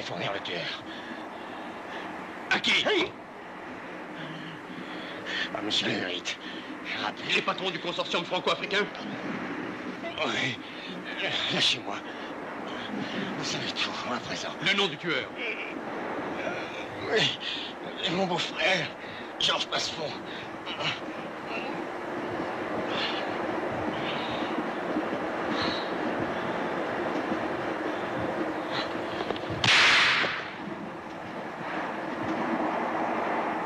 fournir le tueur. À qui? Hey! Ah, monsieur le Huit. Rappelez. Les patrons du consortium franco-africain? Oui. Lâchez-moi. Vous savez tout, à présent. Le nom du tueur? Oui. Mon beau-frère, Georges Passefond.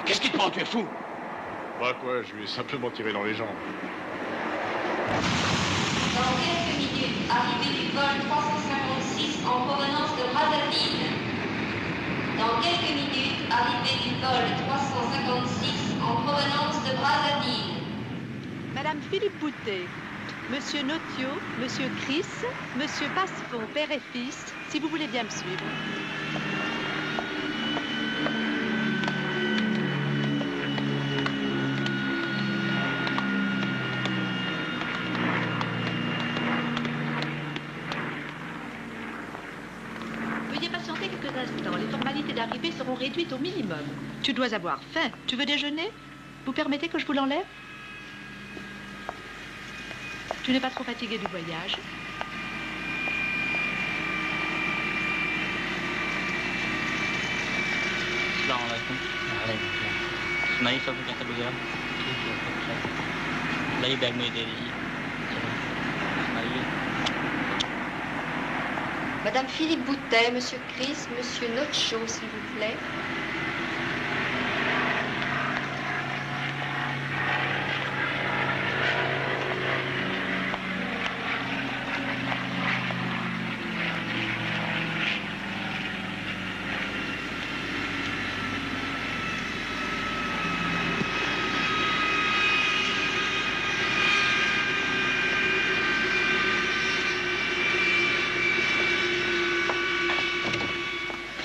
Qu'est-ce qui te prend? Tu es fou? Pas quoi, je lui ai simplement tiré dans les jambes. Dans quelques minutes, arrivée du vol 356 en provenance de Brazzaville. Dans quelques minutes, arrivée du vol 356 en provenance de Brazzaville. Madame Philippe Boutet, Monsieur Notio, Monsieur Chris, Monsieur Passefond, père et fils, si vous voulez bien me suivre. Les formalités d'arrivée seront réduites au minimum. Tu dois avoir faim. Tu veux déjeuner? Vous permettez que je vous l'enlève? Tu n'es pas trop fatigué du voyage? Assalamualaikum. Waalaikumsalam. Naik satu kata bergerak. Lagi bag में दे दीजिए. Madame Philippe Boutet, Monsieur Chris, Monsieur Notcho, s'il vous plaît.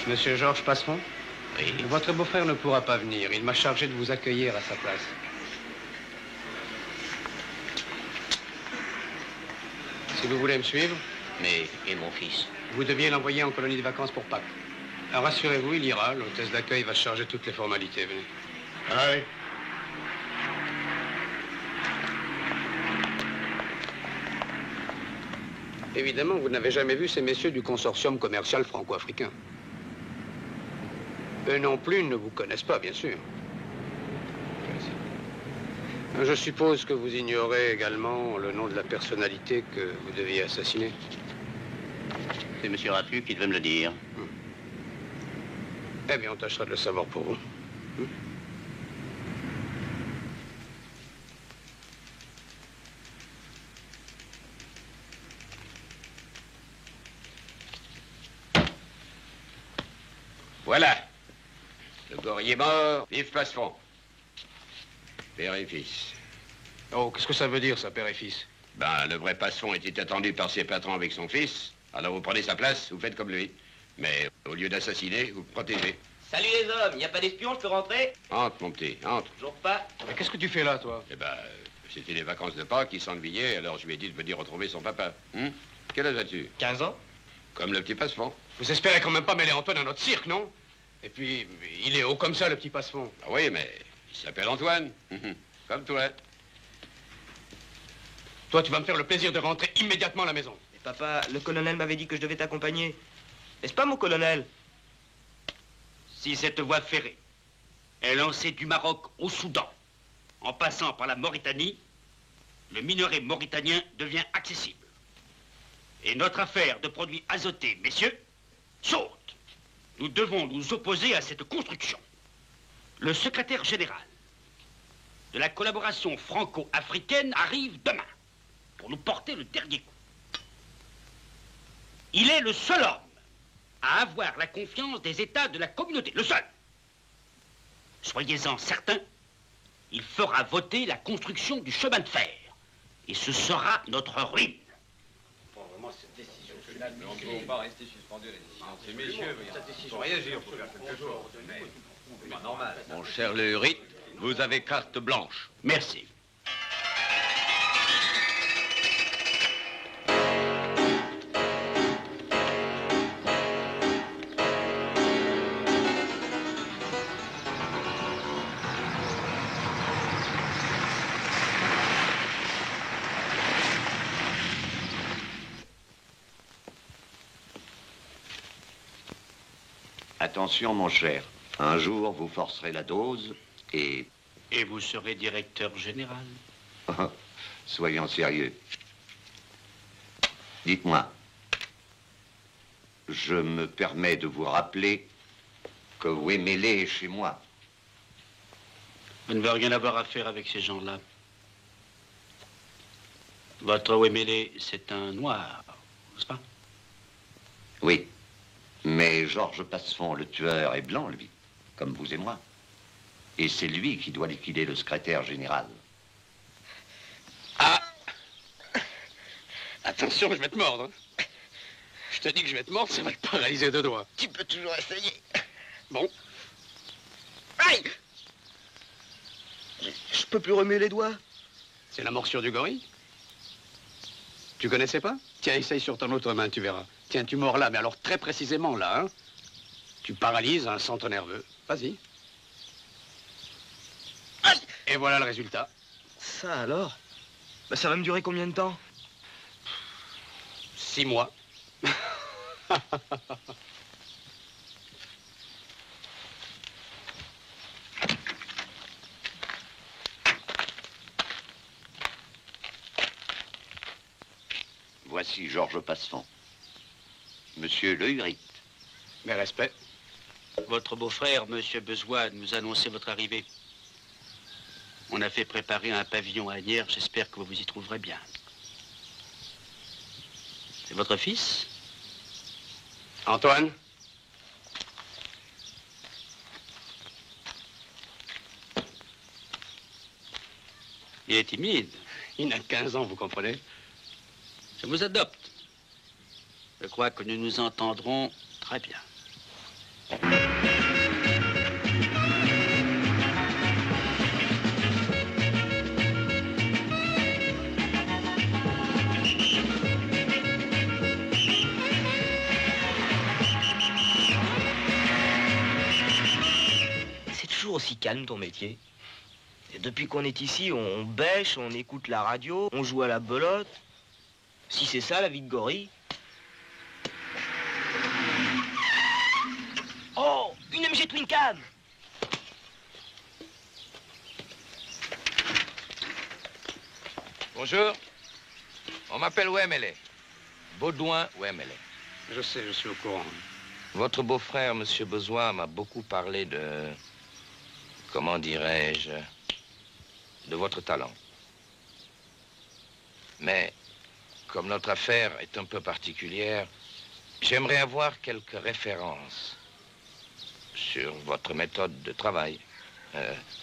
Monsieur Georges Passefond? Oui. Votre beau-frère ne pourra pas venir. Il m'a chargé de vous accueillir à sa place. Si vous voulez me suivre... Mais, et mon fils? Vous deviez l'envoyer en colonie de vacances pour Pâques. Alors rassurez-vous, il ira. L'hôtesse d'accueil va se charger de toutes les formalités. Venez. Ah oui. Évidemment, vous n'avez jamais vu ces messieurs du consortium commercial franco-africain. Eux non plus ne vous connaissent pas, bien sûr. Je suppose que vous ignorez également le nom de la personnalité que vous deviez assassiner. C'est M. Rapu qui devait me le dire. Eh bien, on tâchera de le savoir pour vous. Voilà. Le gorille est mort, vive Passefond. Père et fils. Oh, qu'est-ce que ça veut dire, ça, père et fils? Ben, le vrai Passefond était attendu par ses patrons avec son fils. Alors vous prenez sa place, vous faites comme lui. Mais au lieu d'assassiner, vous protégez. Salut les hommes, il n'y a pas d'espion, je peux rentrer? Entre, mon petit, entre. Toujours pas. Mais qu'est-ce que tu fais là, toi? Eh ben, c'était les vacances de Pâques, il s'ennuyait, alors je lui ai dit de venir retrouver son papa. Quel âge as-tu? 15 ans. Comme le petit Passefond. Vous espérez quand même pas mêler Antoine à notre cirque, non? Et puis, il est haut comme ça, le petit Passefond. Ah oui, mais il s'appelle Antoine. Comme toi. Toi, tu vas me faire le plaisir de rentrer immédiatement à la maison. Mais papa, le colonel m'avait dit que je devais t'accompagner. N'est-ce pas, mon colonel? Si cette voie ferrée est lancée du Maroc au Soudan, en passant par la Mauritanie, le minerai mauritanien devient accessible. Et notre affaire de produits azotés, messieurs, saute. Nous devons nous opposer à cette construction. Le secrétaire général de la collaboration franco-africaine arrive demain pour nous porter le dernier coup. Il est le seul homme à avoir la confiance des États de la communauté, le seul. Soyez-en certains, il fera voter la construction du chemin de fer. Et ce sera notre ruine. Vraiment, cette décision finale, mais on ne peut pas rester suspendu à la décision. Ces messieurs, il faut réagir, il faut faire quelque chose. C'est pas normal. Mon cher Le Hurit, vous avez carte blanche. Merci. Attention, mon cher. Un jour, vous forcerez la dose et... Et vous serez directeur général. Soyons sérieux. Dites-moi, je me permets de vous rappeler que Wemele est chez moi. Vous ne veut rien avoir à faire avec ces gens-là. Votre Wemele, c'est un noir, n'est-ce pas? Oui, mais Georges Passefond, le tueur, est blanc, lui, comme vous et moi. Et c'est lui qui doit liquider le secrétaire général. Ah! Attention, je vais te mordre. Je te dis que je vais te mordre, ça va te paralyser deux doigts. Tu peux toujours essayer. Bon. Aïe! Je peux plus remuer les doigts. C'est la morsure du gorille. Tu connaissais pas? Tiens, essaye sur ton autre main, tu verras. Tiens, tu mords là, mais alors très précisément là, hein. Tu paralyses un centre nerveux. Vas-y. Aïe! Et voilà le résultat. Ça alors? Bah, ça va me durer combien de temps? 6 mois. Voici Georges Passefond. Monsieur Le Hurit. Mes respects. Votre beau-frère, Monsieur Bezois, nous a annoncé votre arrivée. On a fait préparer un pavillon à Agnières. J'espère que vous vous y trouverez bien. C'est votre fils? Antoine? Il est timide. Il n'a que 15 ans, vous comprenez? Je vous adopte. Je crois que nous nous entendrons très bien. C'est toujours aussi calme ton métier. Et depuis qu'on est ici, on bêche, on écoute la radio, on joue à la belote. Si c'est ça la vie de gorille. Oh, une MG Twin Cam. Bonjour. On m'appelle Wemele. Baudouin Wemele. Je sais, je suis au courant. Votre beau-frère, Monsieur Bezois, m'a beaucoup parlé de... Comment dirais-je... de votre talent. Mais, comme notre affaire est un peu particulière, j'aimerais avoir quelques références sur votre méthode de travail.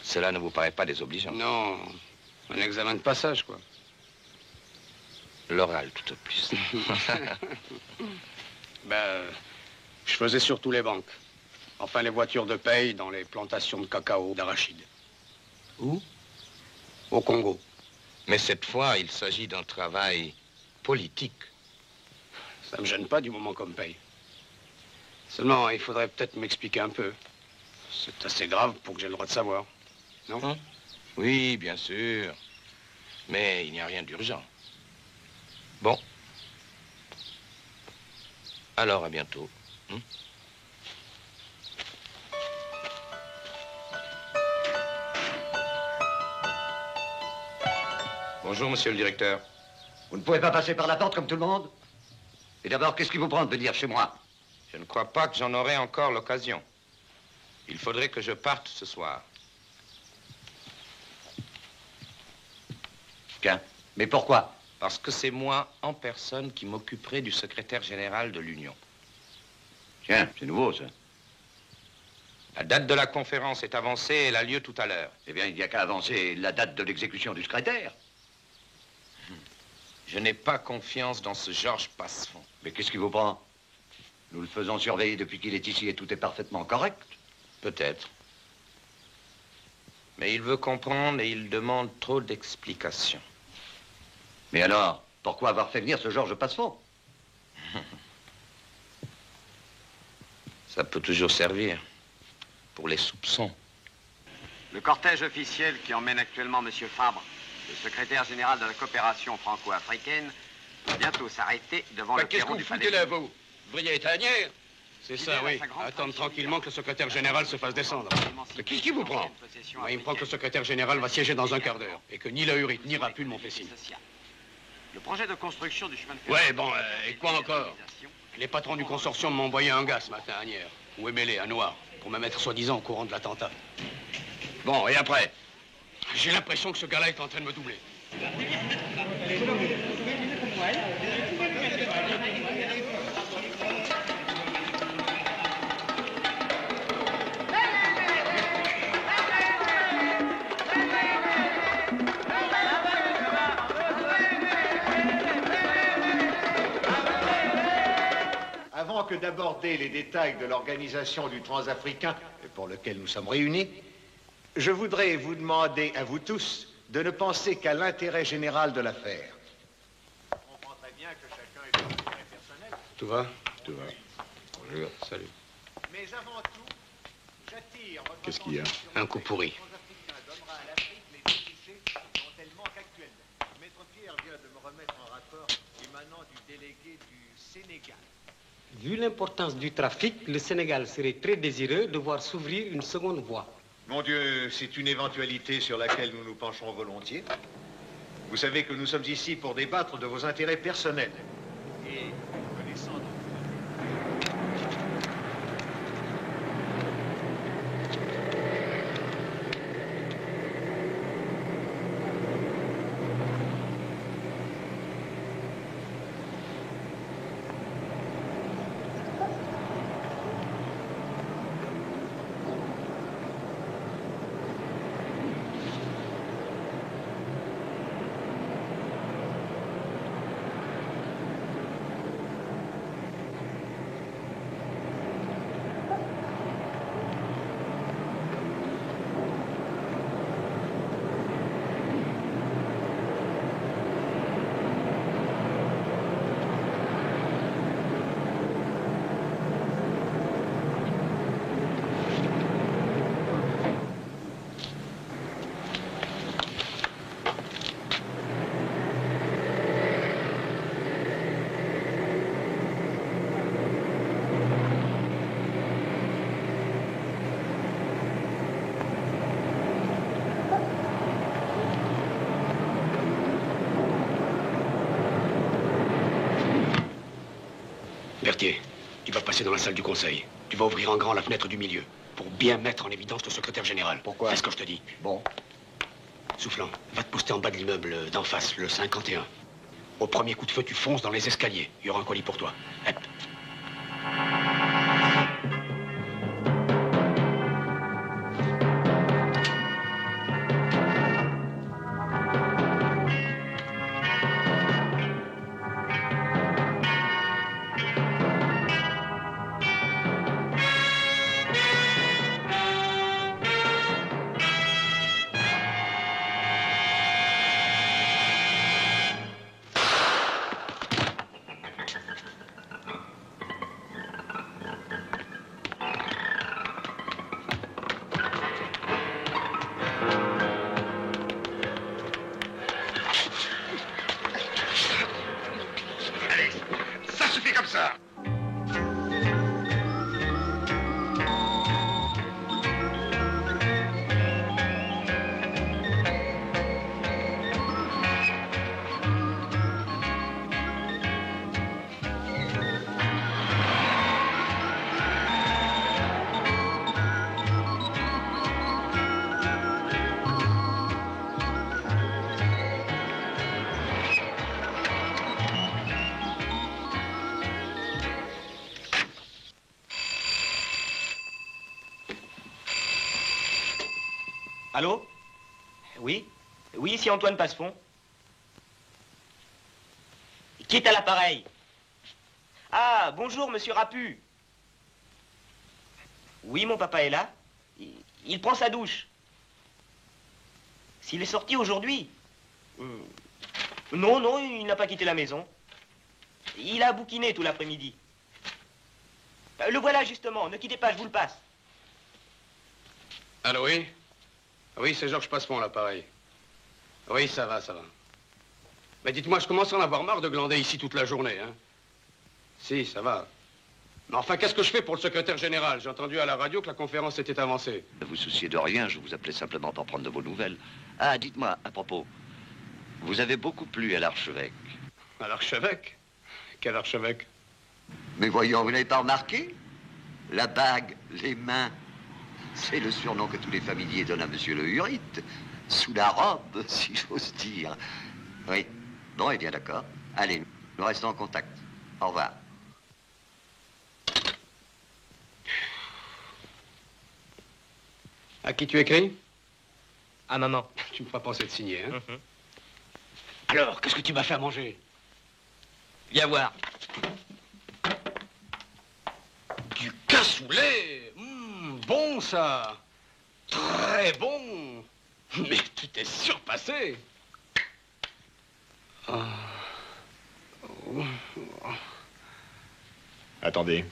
Cela ne vous paraît pas désobligeant? Non, un examen de passage, quoi. L'oral, tout au plus. Ben, je faisais surtout les banques. Enfin, les voitures de paye dans les plantations de cacao, d'arachide. Où? Au Congo. Mais cette fois, il s'agit d'un travail politique. Ça me gêne pas du moment qu'on me paye. Seulement, il faudrait peut-être m'expliquer un peu. C'est assez grave pour que j'ai le droit de savoir. Non? Hein? Oui, bien sûr. Mais il n'y a rien d'urgent. Bon. Alors, à bientôt. Hein? Bonjour, monsieur le directeur. Vous ne pouvez pas passer par la porte comme tout le monde? Et d'abord, qu'est-ce qui vous prend de venir chez moi? Je ne crois pas que j'en aurai encore l'occasion. Il faudrait que je parte ce soir. Tiens, mais pourquoi? Parce que c'est moi, en personne, qui m'occuperai du secrétaire général de l'Union. Tiens, c'est nouveau, ça. La date de la conférence est avancée et elle a lieu tout à l'heure. Eh bien, il n'y a qu'à avancer la date de l'exécution du secrétaire. Je n'ai pas confiance dans ce Georges Passefond. Mais qu'est-ce qui vous prend? Nous le faisons surveiller depuis qu'il est ici et tout est parfaitement correct. Peut-être. Mais il veut comprendre et il demande trop d'explications. Mais alors, pourquoi avoir fait venir ce Georges Passefond? Ça peut toujours servir. Pour les soupçons. Le cortège officiel qui emmène actuellement M. Fabre, le secrétaire général de la coopération franco-africaine, va bientôt s'arrêter devant le perron du palais. Qu'est-ce que vous foutez là, vous? Vous devriez être à Agnières. C'est ça, oui. Attendre tranquillement que le secrétaire général se fasse descendre. Mais qui vous prend? Moi, il me prend que le secrétaire général va siéger dans un quart d'heure. Et que ni la Hurite ni Rapul m'ont fait signe. Le projet de construction du chemin de fer... Ouais, bon, et quoi encore? Les patrons du consortium m'ont envoyé un gars ce matin à Nières. Ou Emélé, un noir, pour me mettre soi-disant au courant de l'attentat. Bon, et après? J'ai l'impression que ce gars-là est en train de me doubler. Avant que d'aborder les détails de l'organisation du Transafricain, pour lequel nous sommes réunis, je voudrais vous demander à vous tous de ne penser qu'à l'intérêt général de l'affaire. On comprend très bien que chacun ait son intérêt personnel. Tout va? Tout va. Bonjour. Salut. Mais avant tout, j'attire votre Qu'est-ce qu'il y a? Un coup pourri. donnera à l'Afrique les débouchés dont elle manque actuellement. Maître Pierre vient de me remettre un rapport émanant du délégué du Sénégal. Vu l'importance du trafic, le Sénégal serait très désireux de voir s'ouvrir une seconde voie. Mon Dieu, c'est une éventualité sur laquelle nous nous penchons volontiers. Vous savez que nous sommes ici pour débattre de vos intérêts personnels. Et connaissant... Berthier, tu vas passer dans la salle du conseil. Tu vas ouvrir en grand la fenêtre du milieu pour bien mettre en évidence le secrétaire général. Pourquoi? Fais ce que je te dis. Bon. Soufflant, va te poster en bas de l'immeuble d'en face, le 51. Au premier coup de feu, tu fonces dans les escaliers. Il y aura un colis pour toi. Hep. Ça suffit comme ça. Allô? Oui? Oui, ici Antoine Passefond. Qui est à l'appareil? Ah, bonjour, monsieur Rapu. Oui, mon papa est là. Il prend sa douche. S'il est sorti aujourd'hui? Non, non, il n'a pas quitté la maison. Il a bouquiné tout l'après-midi. Le voilà, justement. Ne quittez pas, je vous le passe. Allô, oui? Oui, c'est Georges Passefond, l'appareil. Oui, ça va, ça va. Mais dites-moi, je commence à en avoir marre de glander ici toute la journée, hein. Si, ça va. Mais enfin, qu'est-ce que je fais pour le secrétaire général? J'ai entendu à la radio que la conférence était avancée. Ne vous souciez de rien, je vous appelais simplement pour prendre de vos nouvelles. Ah, dites-moi, à propos, vous avez beaucoup plu à l'archevêque. À l'archevêque? Quel archevêque? Mais voyons, vous n'avez pas remarqué? La bague, les mains, c'est le surnom que tous les familiers donnent à monsieur le Hurite. Sous la robe, si j'ose dire. Oui. Bon, eh bien, d'accord. Allez, nous restons en contact. Au revoir. À qui tu écris? À maman. Tu me feras penser de signer, hein? Alors, qu'est-ce que tu m'as fait à manger? Viens voir. Du cassoulet. Bon, ça. Très bon. Mais tu t'es surpassé. Attendez.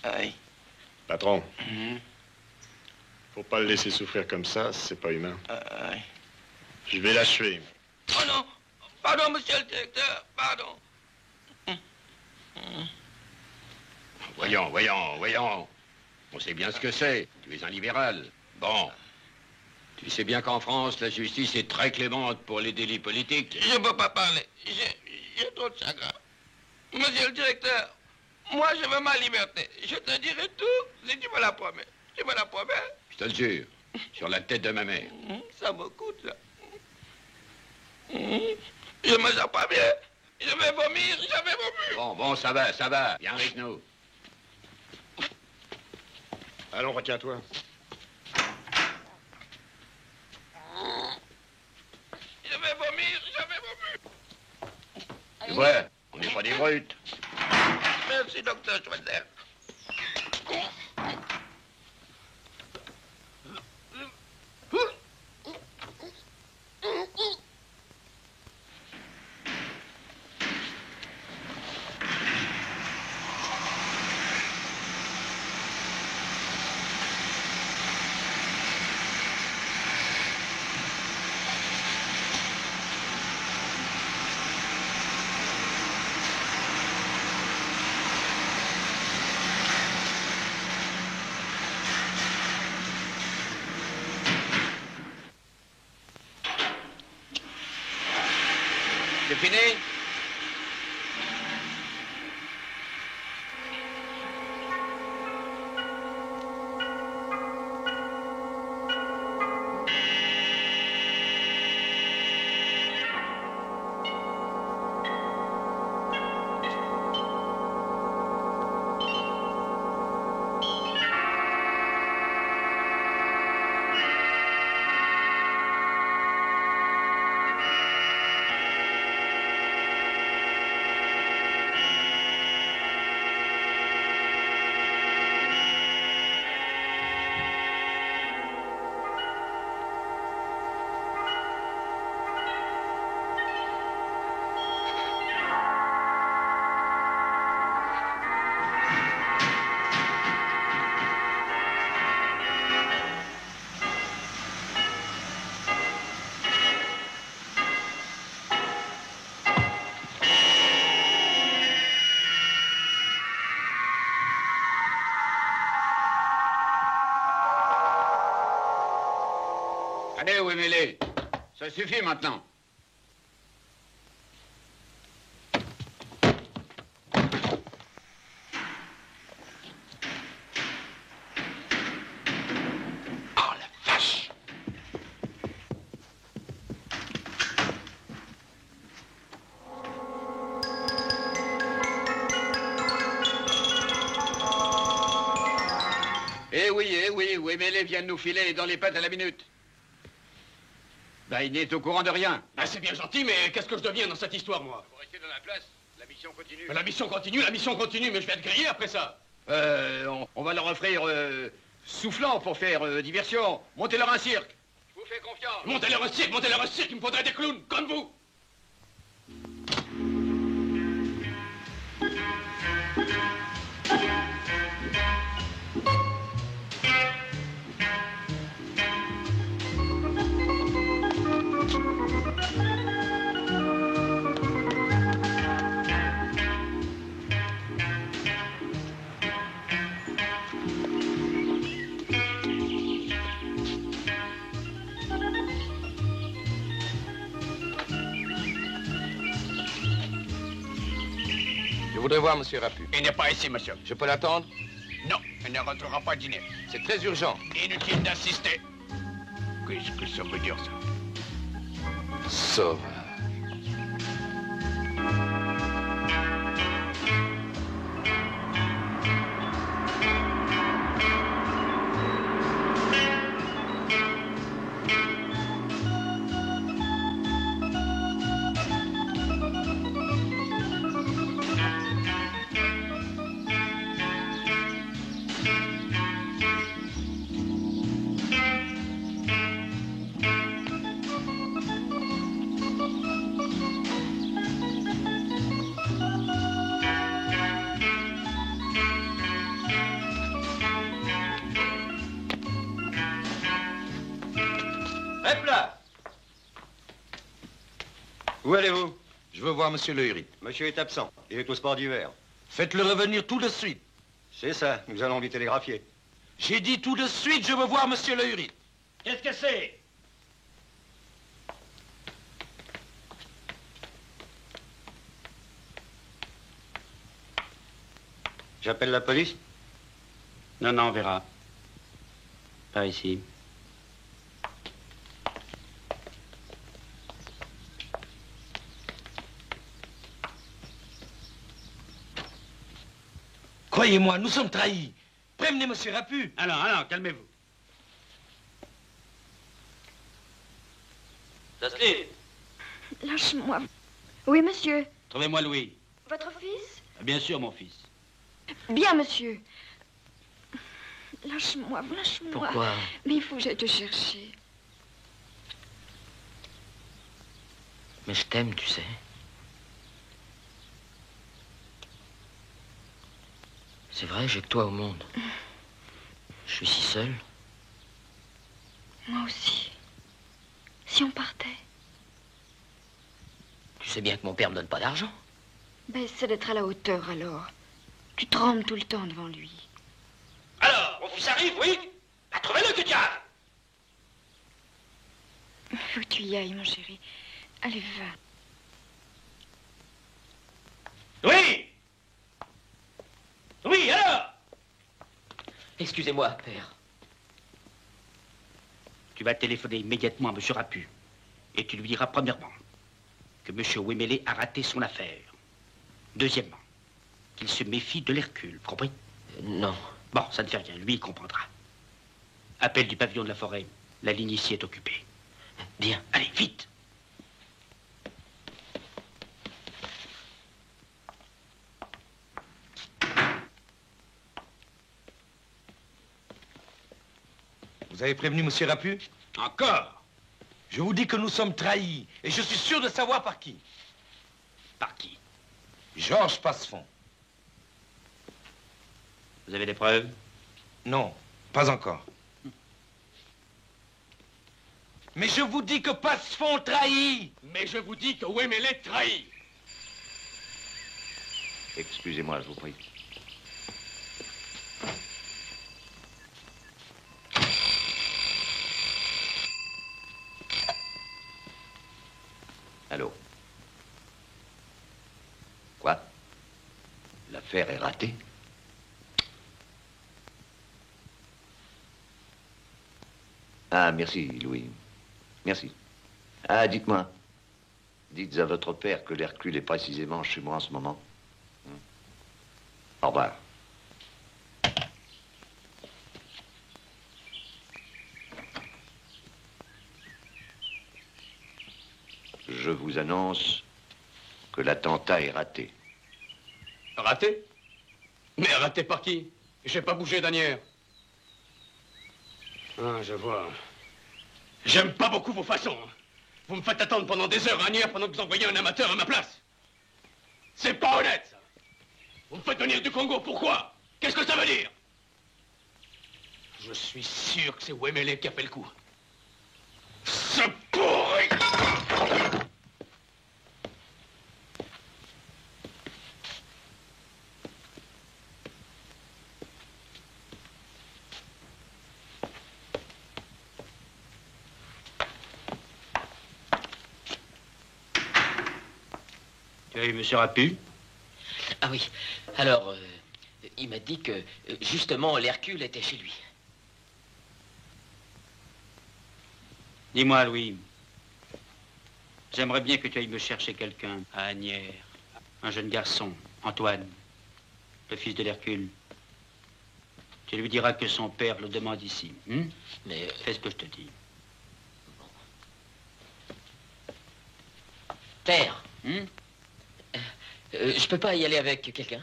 Aïe. Patron. Faut pas le laisser souffrir comme ça, c'est pas humain. Je vais l'achever. Oh non! Pardon, monsieur le directeur, pardon. Voyons. On sait bien ce que c'est. Tu es un libéral. Bon. Tu sais bien qu'en France, la justice est très clémente pour les délits politiques. Je peux pas parler. J'ai trop de chagrin. Monsieur le directeur, moi je veux ma liberté. Je te dirai tout si tu me la promets. Tu me la promets? Je te le jure. Sur la tête de ma mère. Ça me coûte, ça. Je me sens pas bien. Je vais vomir, Bon, ça va. Viens avec nous. Allons, retiens-toi. Je vais vomir. Tu vois, on n'est pas des brutes. Merci, docteur Schweitzer. C'est fini? Allez, Wemele, ça suffit maintenant. Oh, la vache! Eh oui, Wemele vient de nous filer dans les pattes à la minute. Ben, il n'est au courant de rien. Ben, c'est bien gentil, mais qu'est-ce que je deviens dans cette histoire, moi? Faut rester dans la place. La mission continue. La mission continue, mais je vais être grillé après ça. On va leur offrir soufflant pour faire diversion. Montez-leur un cirque. Je vous fais confiance. Montez-leur un cirque, il me faudrait des clowns, comme vous. voudrais voir Monsieur Rapu. Il n'est pas ici, monsieur. Je peux l'attendre? Non, il ne rentrera pas dîner. C'est très urgent. Inutile d'insister. Qu'est-ce que ça veut dire, ça? Sauveur. Hop là! Où allez-vous? Je veux voir Monsieur Le Hurit. Monsieur est absent. Il est au sport d'hiver. Faites-le revenir tout de suite. C'est ça. Nous allons lui télégraphier. J'ai dit tout de suite, je veux voir Monsieur Le Hurit. Qu'est-ce que c'est? J'appelle la police? Non, non, on verra. Pas ici. Croyez-moi, nous sommes trahis. Prévenez Monsieur Rapu. Alors, calmez-vous. Tasty, Lâche-moi. Oui, monsieur. Trouvez-moi Louis. Votre fils? Bien sûr, mon fils. Bien, monsieur. Lâche-moi, lâche-moi. Pourquoi? Mais il faut que j'aille te chercher. Mais je t'aime, tu sais. C'est vrai, j'ai que toi au monde. Je suis si seul. Moi aussi. Si on partait? Tu sais bien que mon père me donne pas d'argent. Ben, c'est d'être à la hauteur, alors. Tu trembles tout le temps devant lui. Alors, mon fils arrive, oui? Bah, trouvez-le, que diable! Il faut que tu y ailles, mon chéri. Allez, va. Oui! Oui, alors? Excusez-moi, père. Tu vas téléphoner immédiatement à M. Rapu. Et tu lui diras premièrement que M. Wemele a raté son affaire. Deuxièmement, qu'il se méfie de l'Hercule, compris? Non. Bon, ça ne fait rien, lui il comprendra. Appel du pavillon de la forêt, la ligne ici est occupée. Bien. Allez, vite! Vous avez prévenu Monsieur Rapu? Encore? Je vous dis que nous sommes trahis, et je suis sûr de savoir par qui. Par qui? Georges Passefond. Vous avez des preuves? Non, pas encore. Mais je vous dis que Passefond trahit. Mais je vous dis que Wemele trahit. Excusez-moi, je vous prie. Allô? Quoi? L'affaire est ratée? Ah, merci, Louis. Merci. Ah, dites-moi. Dites à votre père que l'Hercule est précisément chez moi en ce moment. Au revoir. Je vous annonce que l'attentat est raté. Raté? Mais raté par qui? J'ai pas bougé d'anière. Ah, je vois. J'aime pas beaucoup vos façons. Vous me faites attendre pendant des heures à Anières pendant que vous envoyez un amateur à ma place. C'est pas honnête, ça. Vous me faites venir du Congo, pourquoi? Qu'est-ce que ça veut dire? Je suis sûr que c'est Wemele qui a fait le coup. Ce pourri! Tu as eu M. Rapu? Ah oui. Alors, il m'a dit que, justement, l'Hercule était chez lui. Dis-moi, Louis. J'aimerais bien que tu ailles me chercher quelqu'un à Asnières. Un jeune garçon, Antoine, le fils de l'Hercule. Tu lui diras que son père le demande ici. Mais fais ce que je te dis. Père, je peux pas y aller avec quelqu'un?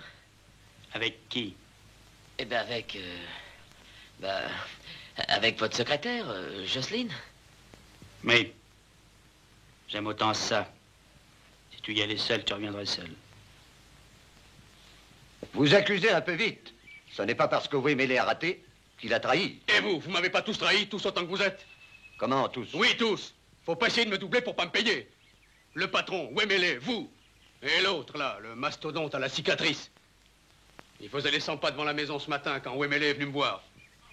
Avec qui? Eh ben avec votre secrétaire, Jocelyne. Mais j'aime autant ça. Si tu y allais seul, tu reviendrais seul. Vous accusez un peu vite. Ce n'est pas parce que Wemele a raté qu'il a trahi. Et vous m'avez pas tous trahi, tous autant que vous êtes? Comment, tous? Oui, tous. Faut pas essayer de me doubler pour pas me payer. Le patron, Wemele, vous. Et l'autre, là, le mastodonte à la cicatrice. Il faisait les 100 pas devant la maison ce matin quand Wemele est venu me voir.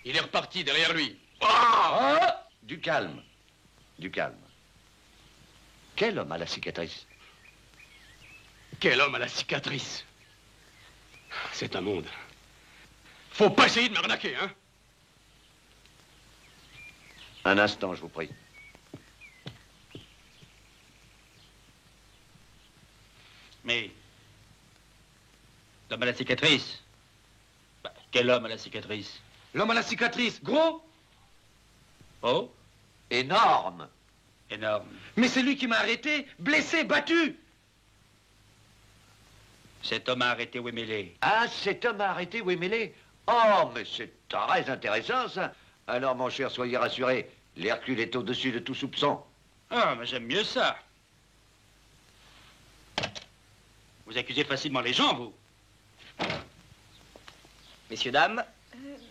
Il est reparti derrière lui. Du calme. Du calme. Quel homme a la cicatrice? Quel homme a la cicatrice? C'est un monde. Faut pas essayer de m'arnaquer, hein? Un instant, je vous prie. Mais l'homme à la cicatrice? Quel homme à la cicatrice? L'homme à la cicatrice, gros? Oh? Énorme. Énorme. Mais c'est lui qui m'a arrêté, blessé, battu. Cet homme a arrêté Wemele. Ah, cet homme a arrêté Wemele? Oh, mais c'est très intéressant, ça. Alors, mon cher, soyez rassuré. L'Hercule est au-dessus de tout soupçon. Ah, mais j'aime mieux ça. Vous accusez facilement les gens, vous. Messieurs, dames,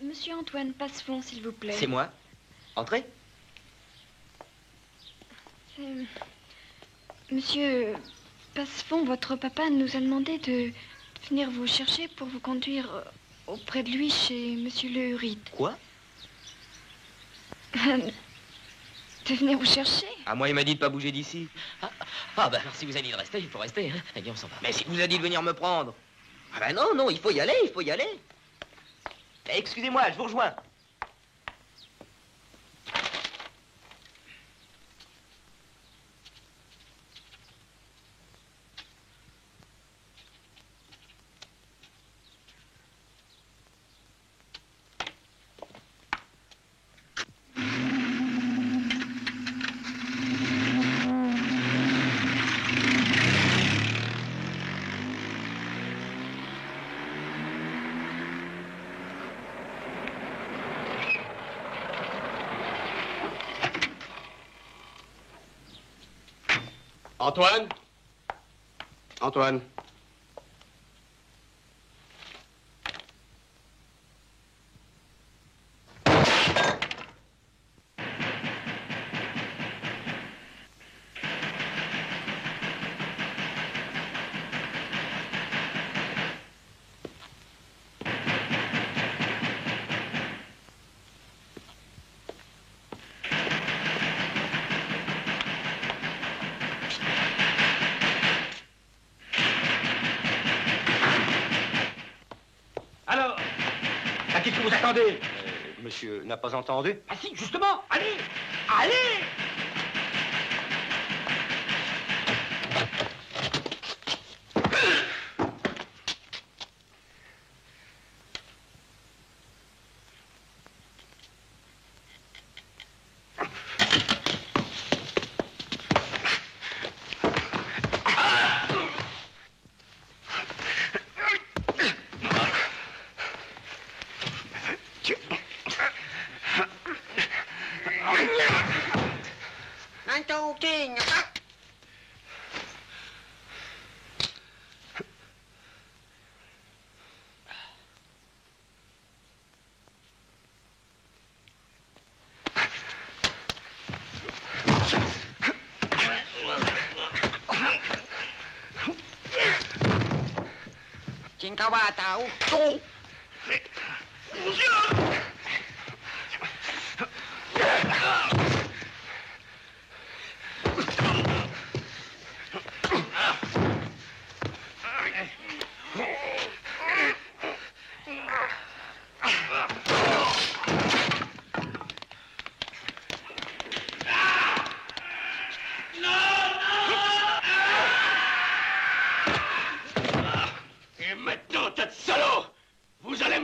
Monsieur Antoine Passefond, s'il vous plaît. c'est moi. Entrez. Monsieur Passefond, votre papa nous a demandé de venir vous chercher pour vous conduire auprès de lui chez Monsieur Le Hurite. Quoi? De venir vous chercher. Ah, moi, il m'a dit de pas bouger d'ici. Ah, bah, alors, si vous avez dit de rester, il faut rester, hein. Eh bien, on s'en va. Mais si vous a dit de venir me prendre. Ah, bah, non, il faut y aller, il faut y aller. Eh, excusez-moi, je vous rejoins. Antoine? Antoine? Alors, à qui que vous attendez? Monsieur n'a pas entendu? Ah si, justement, allez! Allez!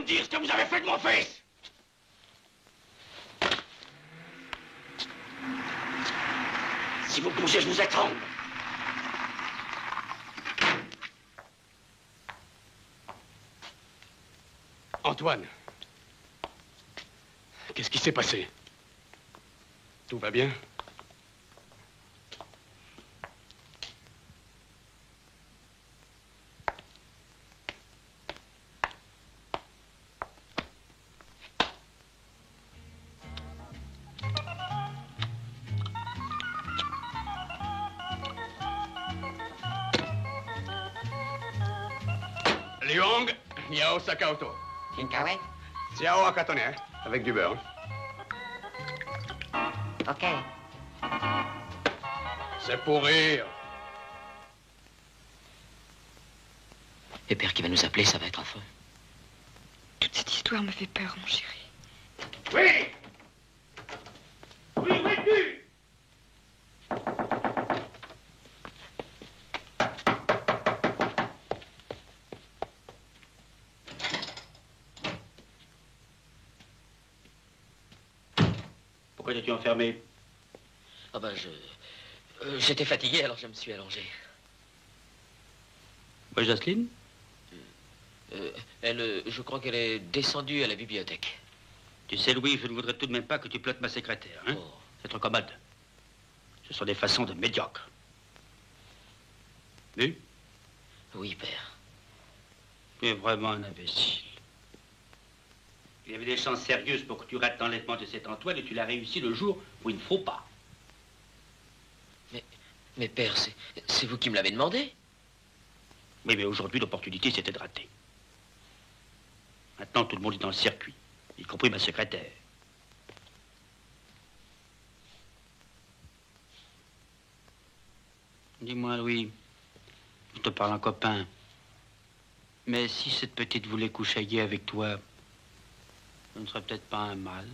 me dire ce que vous avez fait de mon fils? Si vous bougez, je vous étrangle. Antoine, qu'est-ce qui s'est passé? Tout va bien? Liong, Yao Sakauto. Kinkawe? Xiao Akatone, hein, avec du beurre. Ok. C'est pour rire. Et père qui va nous appeler, ça va être affreux. Toute cette histoire me fait peur, mon chéri. Oui! Oui, où es-tu? Pourquoi t'es-tu enfermé? Ah ben, j'étais fatigué, alors je me suis allongé. Oui, Jocelyne? Je crois qu'elle est descendue à la bibliothèque. Tu sais, Louis, je ne voudrais tout de même pas que tu plottes ma secrétaire, hein? Oh. C'est trop commode. Ce sont des façons de médiocres. Oui? Oui, père. Tu es vraiment un imbécile. Il y avait des chances sérieuses pour que tu rates l'enlèvement de cet Antoine et tu l'as réussi le jour où il ne faut pas. Mais père, c'est vous qui me l'avez demandé? Oui, mais aujourd'hui, l'opportunité, c'était de rater. Maintenant, tout le monde est dans le circuit, y compris ma secrétaire. Dis-moi, Louis, je te parle en copain, mais si cette petite voulait coucher avec toi, ce ne serait peut-être pas un mal.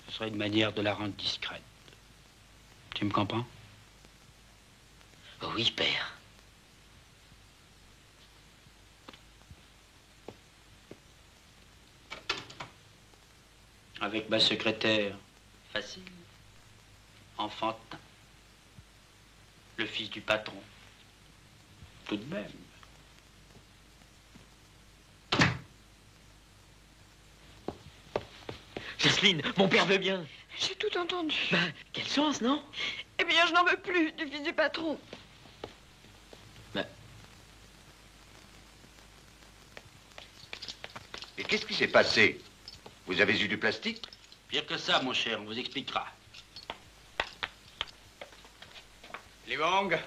Ce serait une manière de la rendre discrète. Tu me comprends? Oui, père. Avec ma secrétaire, facile, enfantin, le fils du patron, tout de même. Jocelyne, mon père veut bien. J'ai tout entendu. Ben, quelle chance, non? Eh bien, je n'en veux plus du fils du patron. Et qu'est-ce qui s'est passé? Vous avez eu du plastique? Pire que ça, mon cher, on vous expliquera. Liong,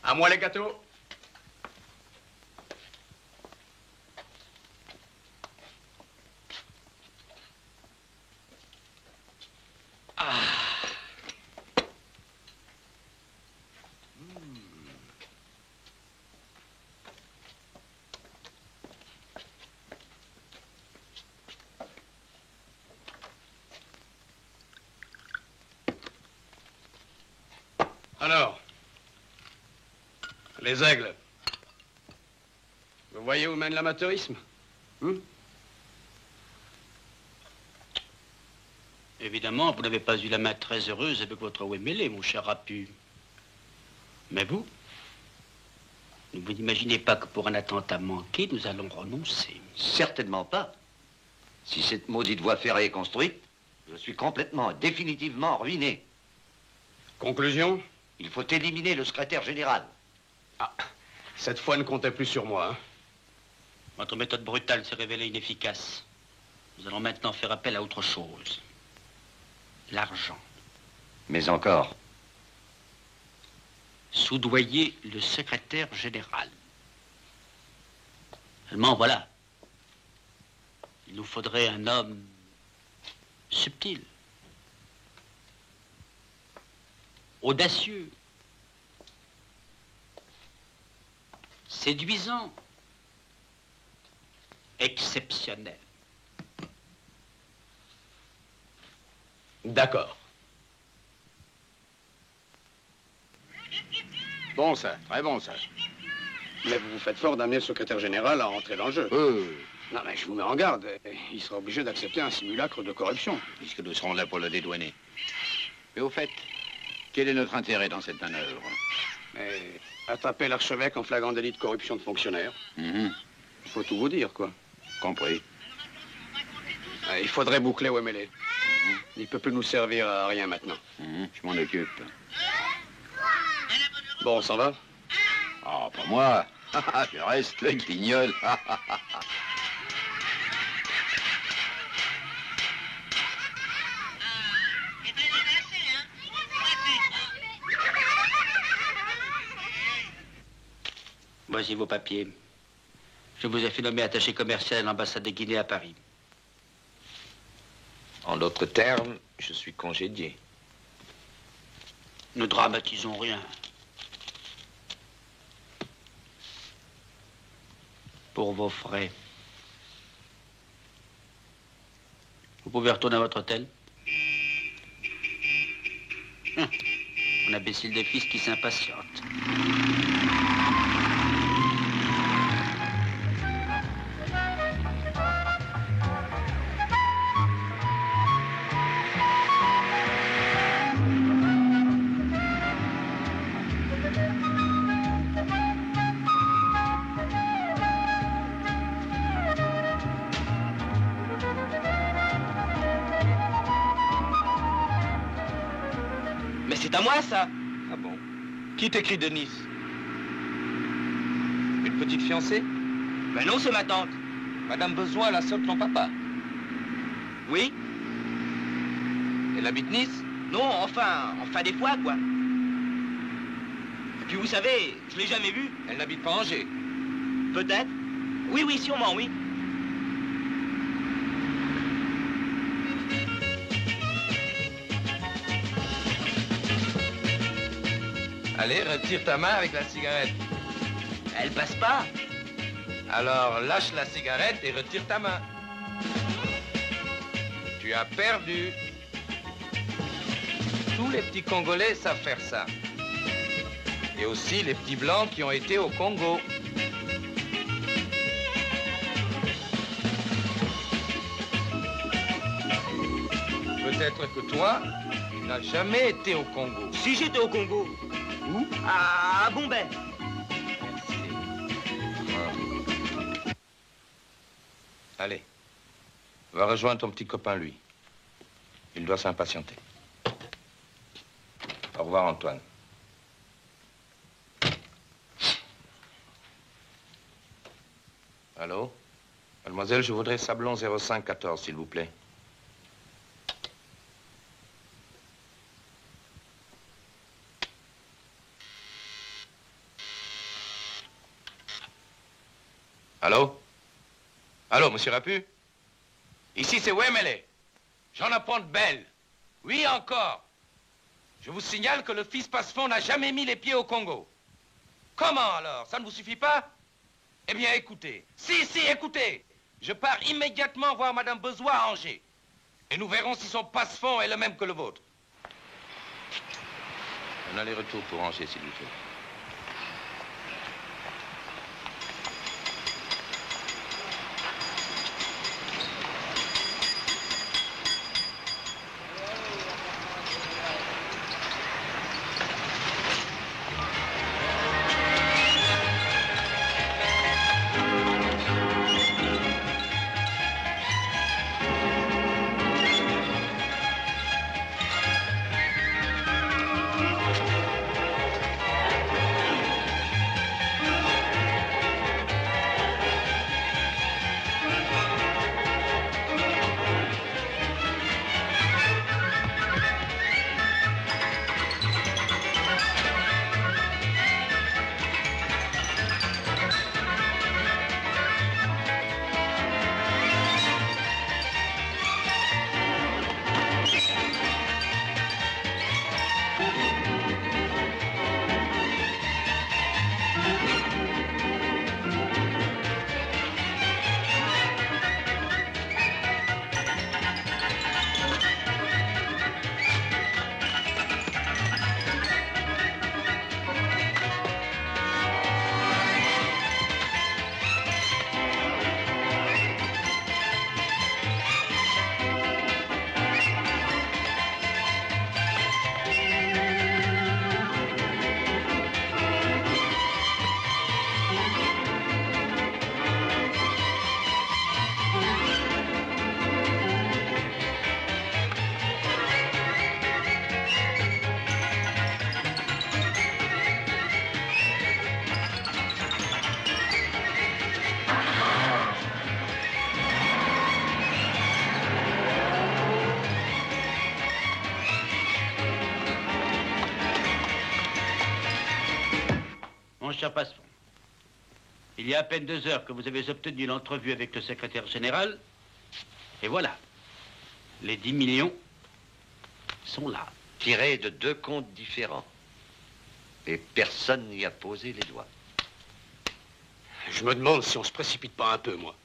à moi les gâteaux. Alors, les aigles, vous voyez où mène l'amateurisme? Évidemment, vous n'avez pas eu la main très heureuse avec votre Wemele, mon cher Rapu. Mais vous n'imaginez pas que pour un attentat manqué, nous allons renoncer. Certainement pas. Si cette maudite voie ferrée est construite, je suis complètement, définitivement ruiné. Conclusion? Il faut éliminer le secrétaire général. Ah, cette fois ne comptez plus sur moi, hein. Votre méthode brutale s'est révélée inefficace. Nous allons maintenant faire appel à autre chose. L'argent. Mais encore. Soudoyer le secrétaire général. Seulement, voilà. Il nous faudrait un homme subtil, audacieux, séduisant, exceptionnel. D'accord. Bon, ça. Très bon, ça. Mais vous vous faites fort d'amener le secrétaire général à rentrer dans le jeu. Non, mais je vous mets en garde. Il sera obligé d'accepter un simulacre de corruption. Puisque nous serons là pour le dédouaner. Mais au fait, quel est notre intérêt dans cette manœuvre? Attraper l'archevêque en flagrant délit de corruption de fonctionnaire. Il faut tout vous dire, quoi. Compris. Il faudrait boucler Wemele. Il ne peut plus nous servir à rien maintenant. Je m'en occupe. Bon, on s'en va? Oh, pas moi. Je reste le guignol. Voici vos papiers. Je vous ai fait nommer attaché commercial à l'ambassade de Guinée à Paris. En d'autres termes, je suis congédié. Ne dramatisons rien. Pour vos frais. Vous pouvez retourner à votre hôtel. Un imbécile de fils qui s'impatiente. C'est à moi, ça. Ah bon? Qui t'écrit de Nice? Une petite fiancée? Ben non, c'est ma tante. Madame Besoin, la sœur de ton papa? Oui. Elle habite Nice? Non, enfin des fois, quoi. Et puis vous savez, je l'ai jamais vue. Elle n'habite pas Angers? Peut-être. Oui, sûrement, oui. Allez, retire ta main avec la cigarette. Elle passe pas. Alors, lâche la cigarette et retire ta main. Tu as perdu. Tous les petits Congolais savent faire ça. Et aussi les petits Blancs qui ont été au Congo. Peut-être que toi, tu n'as jamais été au Congo. Si j'étais au Congo. Où? À Bombay. Allez, va rejoindre ton petit copain, lui. Il doit s'impatienter. Au revoir, Antoine. Allô? Mademoiselle, je voudrais Sablon 0514, s'il vous plaît. Allô? Allô, monsieur Rapu? Ici, c'est Wemele. J'en apprends de belles. Oui, encore. Je vous signale que le fils Passefond n'a jamais mis les pieds au Congo. Comment alors? Ça ne vous suffit pas? Eh bien, écoutez. Si, écoutez. Je pars immédiatement voir Madame Bezois à Angers. Et nous verrons si son Passefond est le même que le vôtre. Un aller-retour pour Angers, s'il vous plaît. cher Passefond. Il y a à peine 2 heures que vous avez obtenu l'entrevue avec le secrétaire général. Et voilà. Les 10 millions sont là. Tirés de 2 comptes différents. Et personne n'y a posé les doigts. Je me demande si on se précipite pas un peu, moi.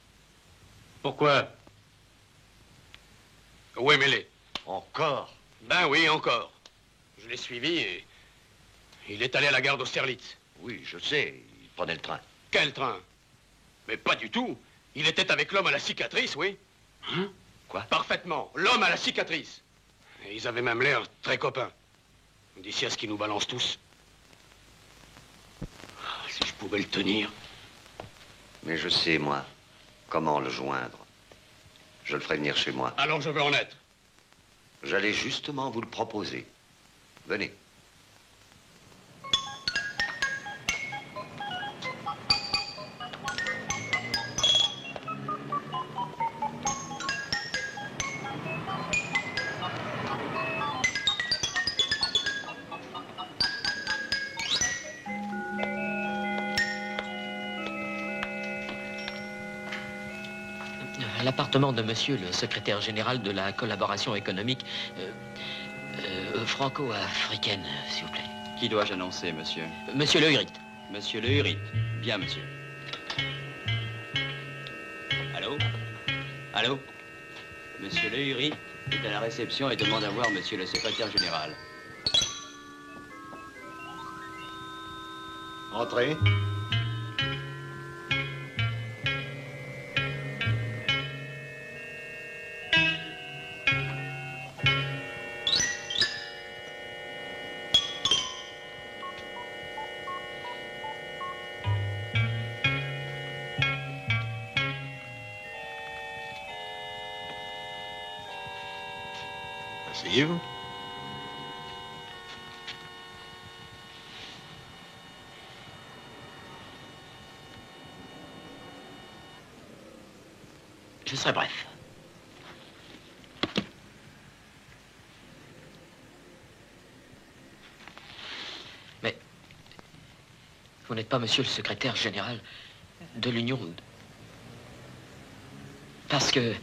Pourquoi? Où est Mêlé? Encore? Ben oui, encore. Je l'ai suivi et il est allé à la gare d'Austerlitz. Oui, je sais, il prenait le train. Quel train? Mais pas du tout. Il était avec l'homme à la cicatrice, oui. Hein? Quoi? Parfaitement. L'homme à la cicatrice. Et ils avaient même l'air très copains. D'ici à ce qu'ils nous balancent tous. Si je pouvais le tenir. Mais je sais, moi, comment le joindre. Je le ferai venir chez moi. Alors je veux en être. J'allais justement vous le proposer. Venez. L'appartement de monsieur le secrétaire général de la collaboration économique franco-africaine, s'il vous plaît. Qui dois-je annoncer, monsieur? Monsieur Le Hurit. Monsieur Le Hurit. Bien, monsieur. Allô? Allô? Monsieur Le Hurit est à la réception et demande à voir monsieur le secrétaire général. Entrez. Asseyez-vous. Je serai bref. Mais vous n'êtes pas monsieur le secrétaire général de l'Union. Parce que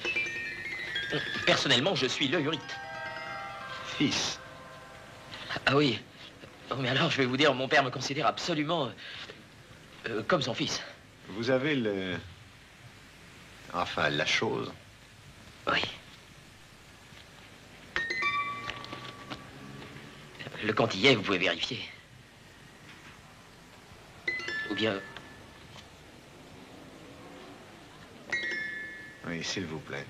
personnellement, je suis Le Hurit. Fils. Ah oui. Oh, mais alors, je vais vous dire, mon père me considère absolument comme son fils. Vous avez le... Enfin, la chose. Oui. Le compte y est, vous pouvez vérifier. Ou bien... Oui, s'il vous plaît.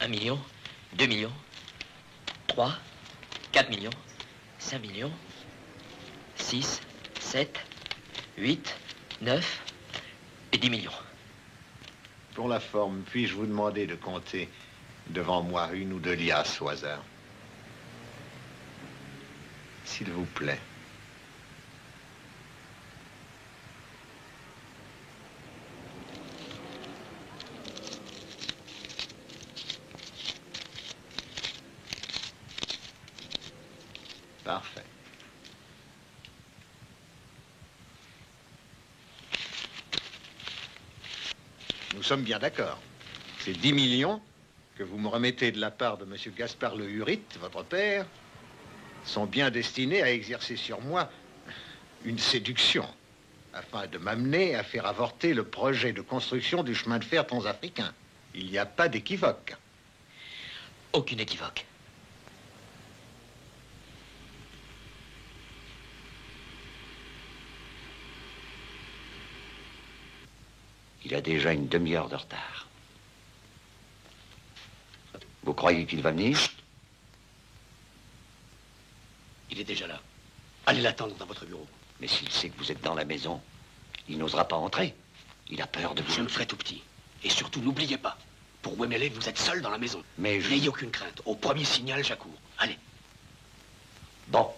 $1 million, 2 millions, 3, 4 millions, 5 millions, 6, 7, 8, 9 et 10 millions. Pour la forme, puis-je vous demander de compter devant moi 1 ou 2 liasses au hasard? S'il vous plaît. Parfait. Nous sommes bien d'accord. Ces 10 millions que vous me remettez de la part de M. Gaspard Le Hurit, votre père, sont bien destinés à exercer sur moi une séduction, afin de m'amener à faire avorter le projet de construction du chemin de fer transafricain. Il n'y a pas d'équivoque. Aucune équivoque. Il a déjà une demi-heure de retard. Vous croyez qu'il va venir? Il est déjà là. Allez l'attendre dans votre bureau. Mais s'il sait que vous êtes dans la maison, il n'osera pas entrer. Il a peur de vous. Je me ferai tout petit. Et surtout, n'oubliez pas, pour Wemele, vous êtes seul dans la maison. Mais je... N'ayez aucune crainte. Au premier signal, j'accours. Allez. Bon.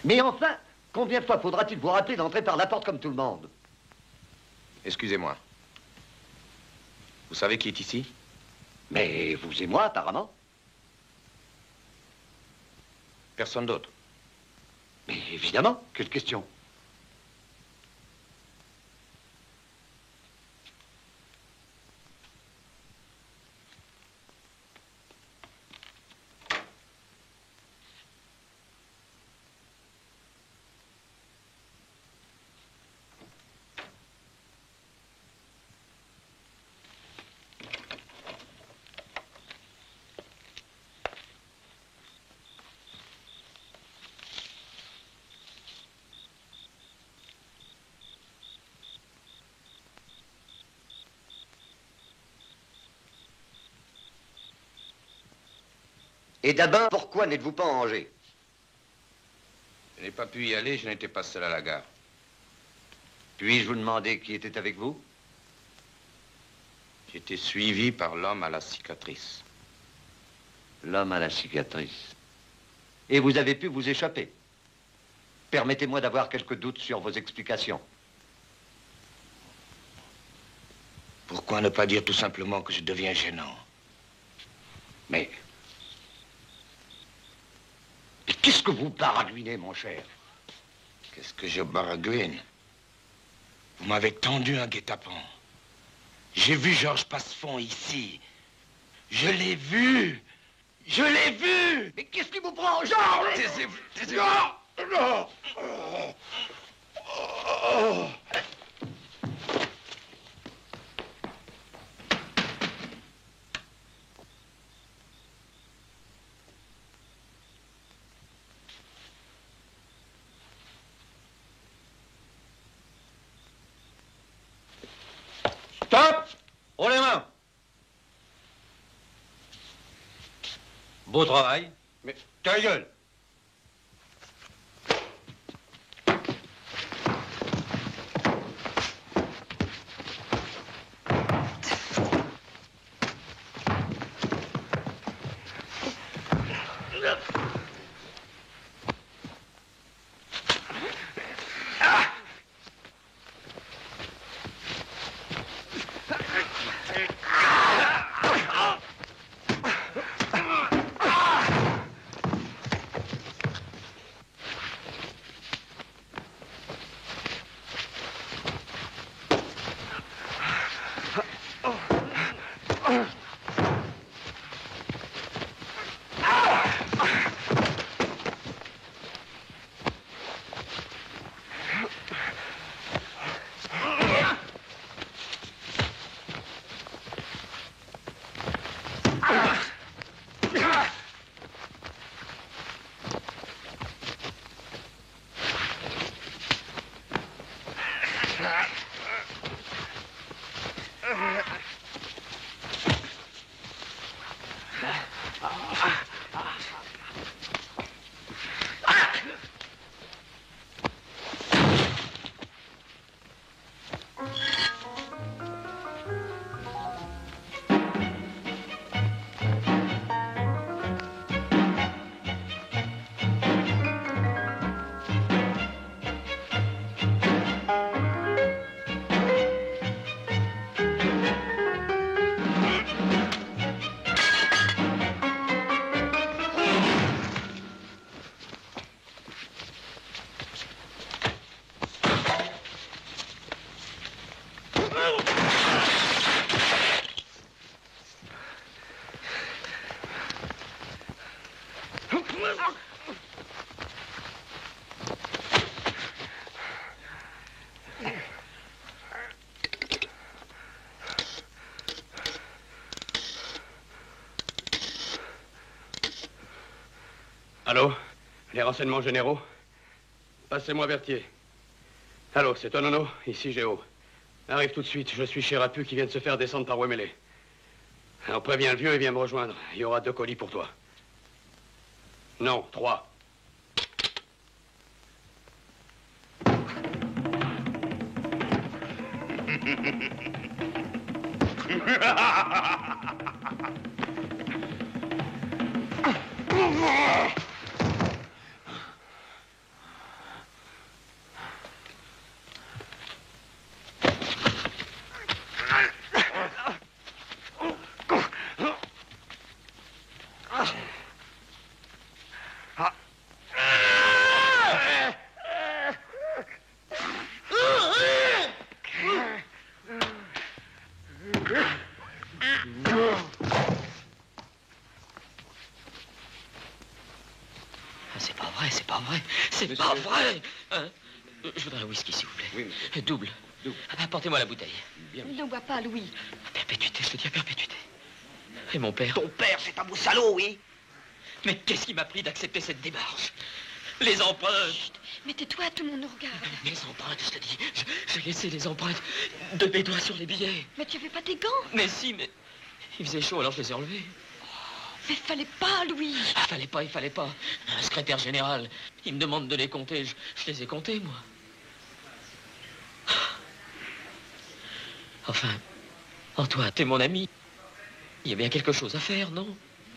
Mais enfin, combien de fois faudra-t-il vous rappeler d'entrer par la porte comme tout le monde? Excusez-moi. Vous savez qui est ici? Mais vous et moi, apparemment. Personne d'autre. Mais évidemment, quelle question? Et d'abord, pourquoi n'êtes-vous pas en Angers? Je n'ai pas pu y aller, je n'étais pas seul à la gare. Puis-je vous demander qui était avec vous? J'étais suivi par l'homme à la cicatrice. L'homme à la cicatrice. Et vous avez pu vous échapper. Permettez-moi d'avoir quelques doutes sur vos explications. Pourquoi ne pas dire tout simplement que je deviens gênant? Mais qu'est-ce que vous baragouinez, mon cher? Qu'est-ce que je baragouine? Vous m'avez tendu un guet-apens. J'ai vu Georges Passefond ici. Je l'ai vu. Je l'ai vu. Mais qu'est-ce qui vous prend, Georges? Taisez-vous, taisez-vous. Non. Stop! Haut les mains! Beau travail. Mais ta gueule! Allô? Les renseignements généraux? Passez-moi Berthier. Allô, c'est toi, Nono? Ici, Géo. Arrive tout de suite, je suis chez Rapu qui vient de se faire descendre par Wemele. Alors préviens le vieux et viens me rejoindre. Il y aura 2 colis pour toi. Non, 3. C'est pas vrai, c'est pas vrai, c'est pas vrai. Hein? Je voudrais un whisky, s'il vous plaît. Oui, monsieur. Double. Apportez-moi la bouteille. Ne bois pas, Louis. Perpétuité, je te dis à perpétuité. Et mon père? Ton père, c'est un beau salaud, oui. Mais qu'est-ce qui m'a pris d'accepter cette démarche? Les empreintes. Chut, mais tais-toi, tout le monde nous regarde. Les empreintes, je te dis. J'ai laissé les empreintes de mes doigts sur les billets. Mais tu avais pas tes gants. Mais si, mais il faisait chaud, alors je les ai enlevés. Mais fallait pas, Louis. Ah, il fallait pas. Un secrétaire général, il me demande de les compter. Je les ai comptés, moi. Enfin, Antoine, t'es mon ami. Il y a bien quelque chose à faire, non?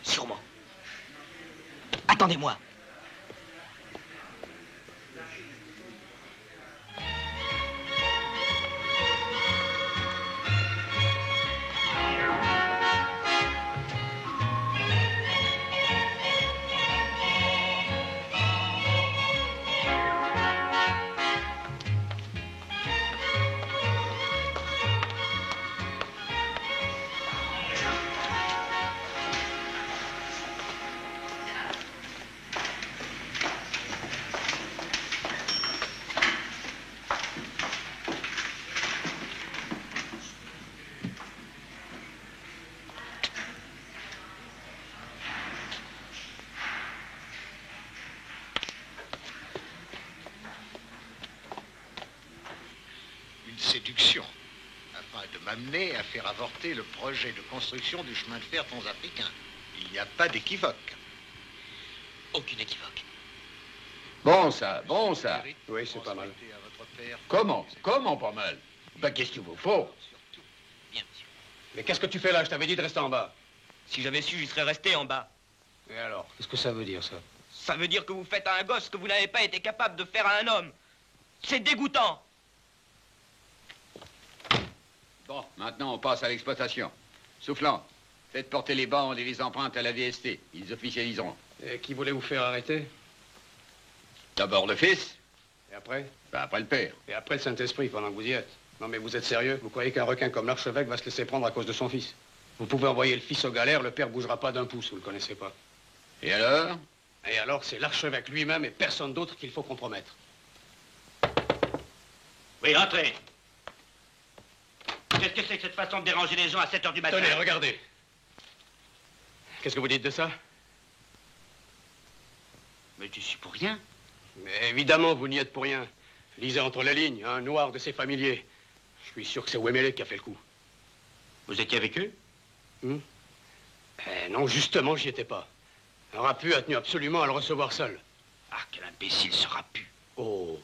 Sûrement. Attendez-moi. Séduction, afin de m'amener à faire avorter le projet de construction du chemin de fer transafricain. Il n'y a pas d'équivoque. Aucune équivoque. Bon, ça, bon, ça. Oui, c'est pas mal. Comment pas mal? Ben, qu'est-ce qu'il vous faut? Bien, monsieur. Mais qu'est-ce que tu fais là? Je t'avais dit de rester en bas. Si j'avais su, j'y serais resté en bas. Et alors? Qu'est-ce que ça veut dire, ça? Ça veut dire que vous faites à un gosse ce que vous n'avez pas été capable de faire à un homme. C'est dégoûtant. Bon, maintenant on passe à l'exploitation. Soufflant, faites porter les bandes et les empreintes à la VST. Ils officialiseront. Et qui voulait vous faire arrêter? D'abord le fils. Et après? Ben, après le père. Et après le Saint-Esprit, pendant que vous y êtes. Non mais vous êtes sérieux? Vous croyez qu'un requin comme l'archevêque va se laisser prendre à cause de son fils? Vous pouvez envoyer le fils aux galères, le père bougera pas d'un pouce, vous le connaissez pas. Et alors? Et alors, c'est l'archevêque lui-même et personne d'autre qu'il faut compromettre. Oui, entrez. Qu'est-ce que c'est que cette façon de déranger les gens à 7 h du matin? Tenez, regardez. Qu'est-ce que vous dites de ça? Mais tu suis pour rien. Mais évidemment, vous n'y êtes pour rien. Lisez entre les lignes, un noir de ses familiers. Je suis sûr que c'est Wemele qui a fait le coup. Vous étiez avec eux? Non, justement, j'y étais pas. Un rapu a tenu absolument à le recevoir seul. Ah, quel imbécile ce rapu. Oh.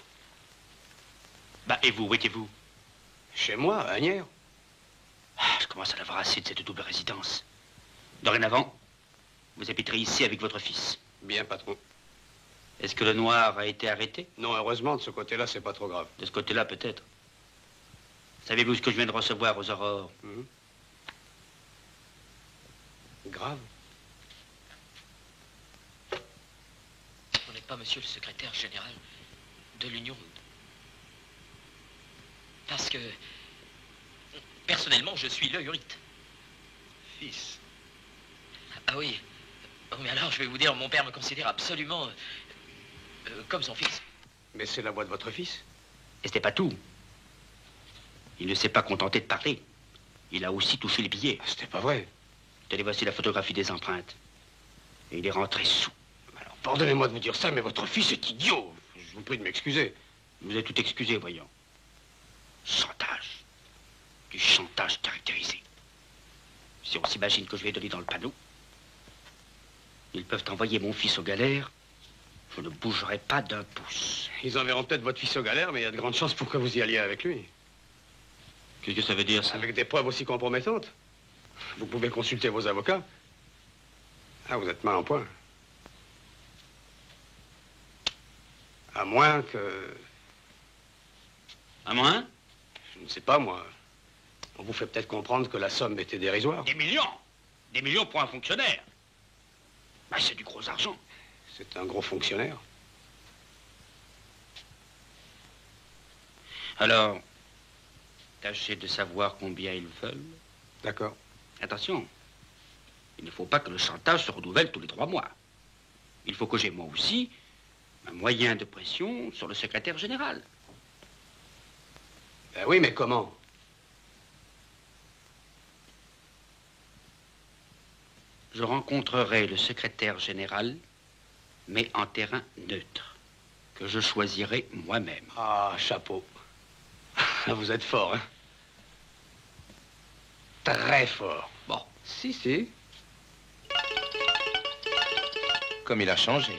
Bah, et vous, où étiez-vous? Chez moi, à Agnières. Ah, je commence à en avoir assez de cette double résidence. Dorénavant, vous habiterez ici avec votre fils. Bien, patron. Est-ce que le noir a été arrêté? Non, heureusement, de ce côté-là, c'est pas trop grave. De ce côté-là, peut-être. Savez-vous ce que je viens de recevoir aux aurores? Grave. Vous n'êtes pas monsieur le secrétaire général de l'Union. Parce que, personnellement, je suis le Hurite. Fils. Ah oui. Oh, mais alors, je vais vous dire, mon père me considère absolument comme son fils. Mais c'est la voix de votre fils. Et c'était pas tout. Il ne s'est pas contenté de parler. Il a aussi touché les billets. C'était pas vrai. Tenez, voici la photographie des empreintes. Et il est rentré sous. Alors, pardonnez-moi de vous dire ça, mais votre fils est idiot. Je vous prie de m'excuser. Vous êtes tout excusé, voyons. Chantage. Du chantage caractérisé. Si on s'imagine que je vais donner dans le panneau, ils peuvent envoyer mon fils aux galères. Je ne bougerai pas d'un pouce. Ils enverront peut-être votre fils aux galères, mais il y a de grandes chances pour que vous y alliez avec lui. Qu'est-ce que ça veut dire, ça? Avec des preuves aussi compromettantes. Vous pouvez consulter vos avocats. Ah, vous êtes mal en point. À moins que... À moins? Je ne sais pas, moi. On vous fait peut-être comprendre que la somme était dérisoire. Des millions! Des millions pour un fonctionnaire. Bah, c'est du gros argent. C'est un gros fonctionnaire. Alors, tâchez de savoir combien ils veulent. D'accord. Attention, il ne faut pas que le chantage se renouvelle tous les 3 mois. Il faut que j'ai moi aussi un moyen de pression sur le secrétaire général. Ben oui, mais comment? Je rencontrerai le secrétaire général, mais en terrain neutre, que je choisirai moi-même. Ah, chapeau. Vous êtes fort, hein? Très fort. Bon. Si. Comme il a changé.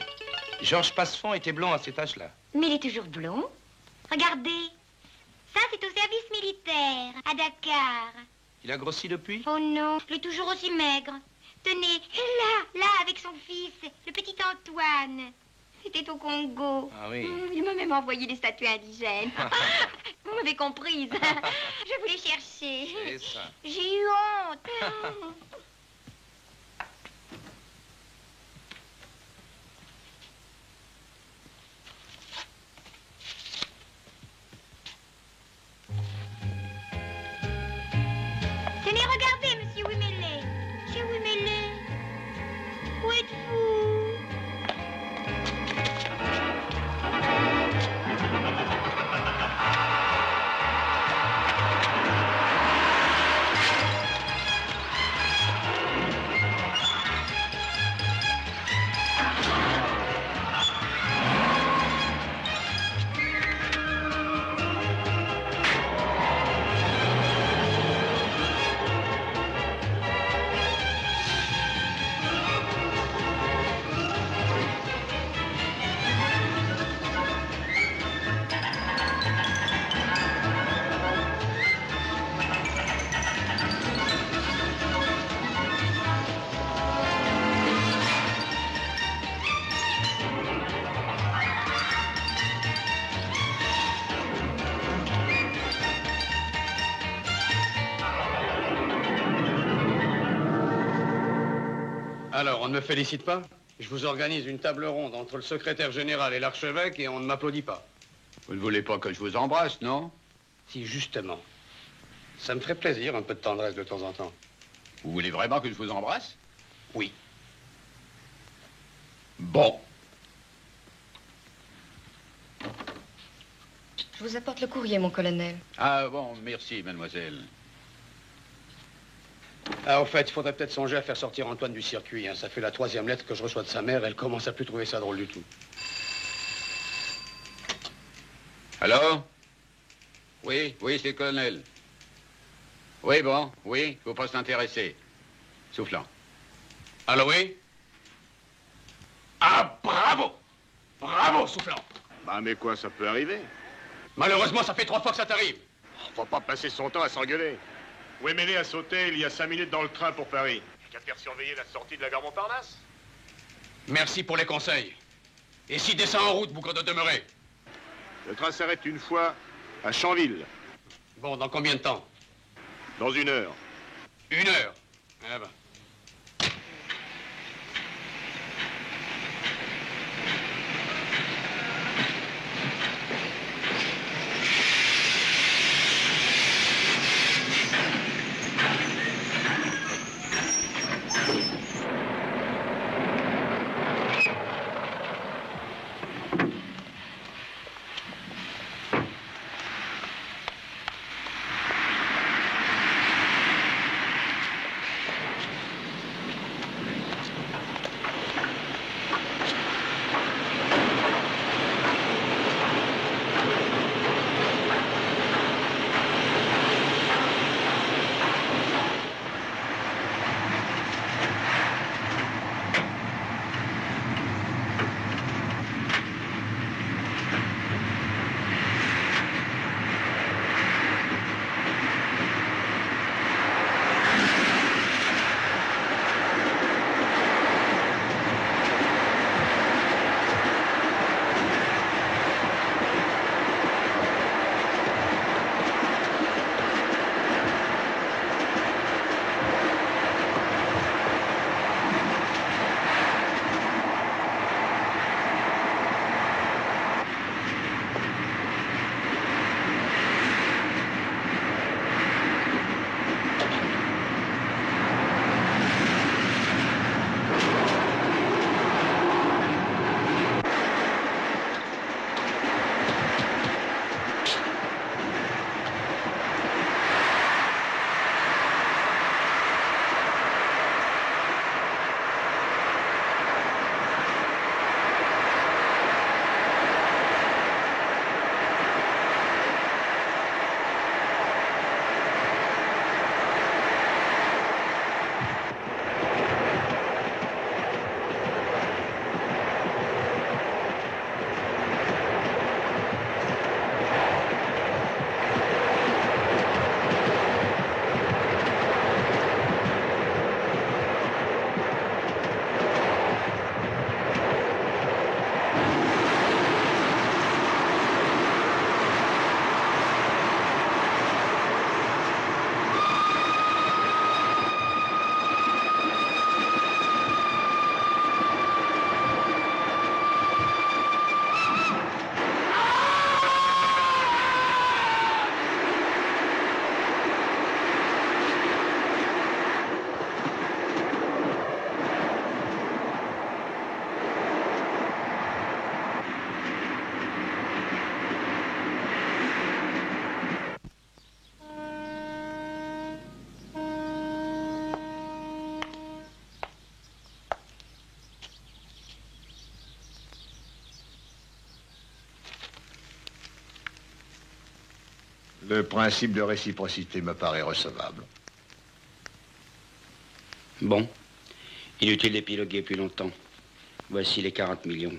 Georges Passefond était blond à cet âge-là. Mais il est toujours blond. Regardez. Ça, c'est au service militaire, à Dakar. Il a grossi depuis? Oh non, il est toujours aussi maigre. Tenez, là, avec son fils, le petit Antoine. C'était au Congo. Ah oui. Il m'a même envoyé des statues indigènes. Vous m'avez comprise. Je voulais chercher. C'est ça. J'ai eu honte. Tenez, regardez, monsieur Wimele. Chez Wimele. Où êtes-vous? Alors, on ne me félicite pas? Je vous organise une table ronde entre le secrétaire général et l'archevêque et on ne m'applaudit pas. Vous ne voulez pas que je vous embrasse, non? Si, justement. Ça me ferait plaisir, un peu de tendresse de temps en temps. Vous voulez vraiment que je vous embrasse? Oui. Bon. Je vous apporte le courrier, mon colonel. Ah bon, merci, mademoiselle. Ah, au fait, il faudrait peut-être songer à faire sortir Antoine du circuit. Hein. Ça fait la 3e lettre que je reçois de sa mère. Elle commence à plus trouver ça drôle du tout. Alors? Oui, c'est le colonel. Oui, bon, oui, faut pas s'intéresser. Soufflant. Allô, oui? Ah, bravo! Bravo, Soufflant! Bah, mais quoi, ça peut arriver? Malheureusement, ça fait 3 fois que ça t'arrive. Faut pas passer son temps à s'engueuler. Wemele a sauté il y a 5 minutes dans le train pour Paris. Qu'à faire surveiller la sortie de la gare Montparnasse? Merci pour les conseils. Et si descend en route, boucle de demeurer? Le train s'arrête une fois à Chanville. Bon, dans combien de temps? Dans 1 heure. 1 heure? Eh ben. Le principe de réciprocité me paraît recevable. Bon. Inutile d'épiloguer plus longtemps. Voici les 40 millions.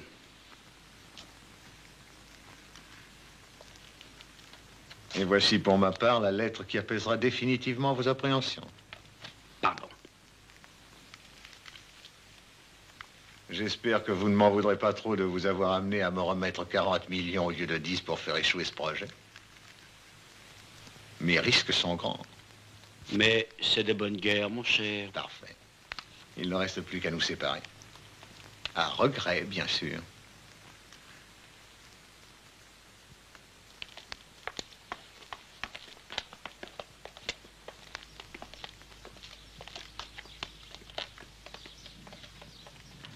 Et voici pour ma part la lettre qui apaisera définitivement vos appréhensions. Pardon. J'espère que vous ne m'en voudrez pas trop de vous avoir amené à me remettre 40 millions au lieu de 10 pour faire échouer ce projet. Mes risques sont grands. Mais c'est de bonne guerre, mon cher. Parfait. Il ne reste plus qu'à nous séparer. À regret, bien sûr.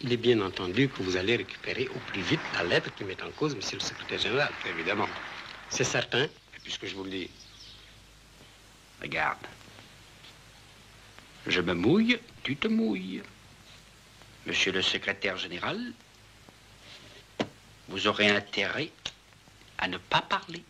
Il est bien entendu que vous allez récupérer au plus vite la lettre qui met en cause monsieur le secrétaire général, évidemment. C'est certain, et puisque je vous le dis. Regarde. Je me mouille, tu te mouilles. Monsieur le secrétaire général, vous aurez intérêt à ne pas parler.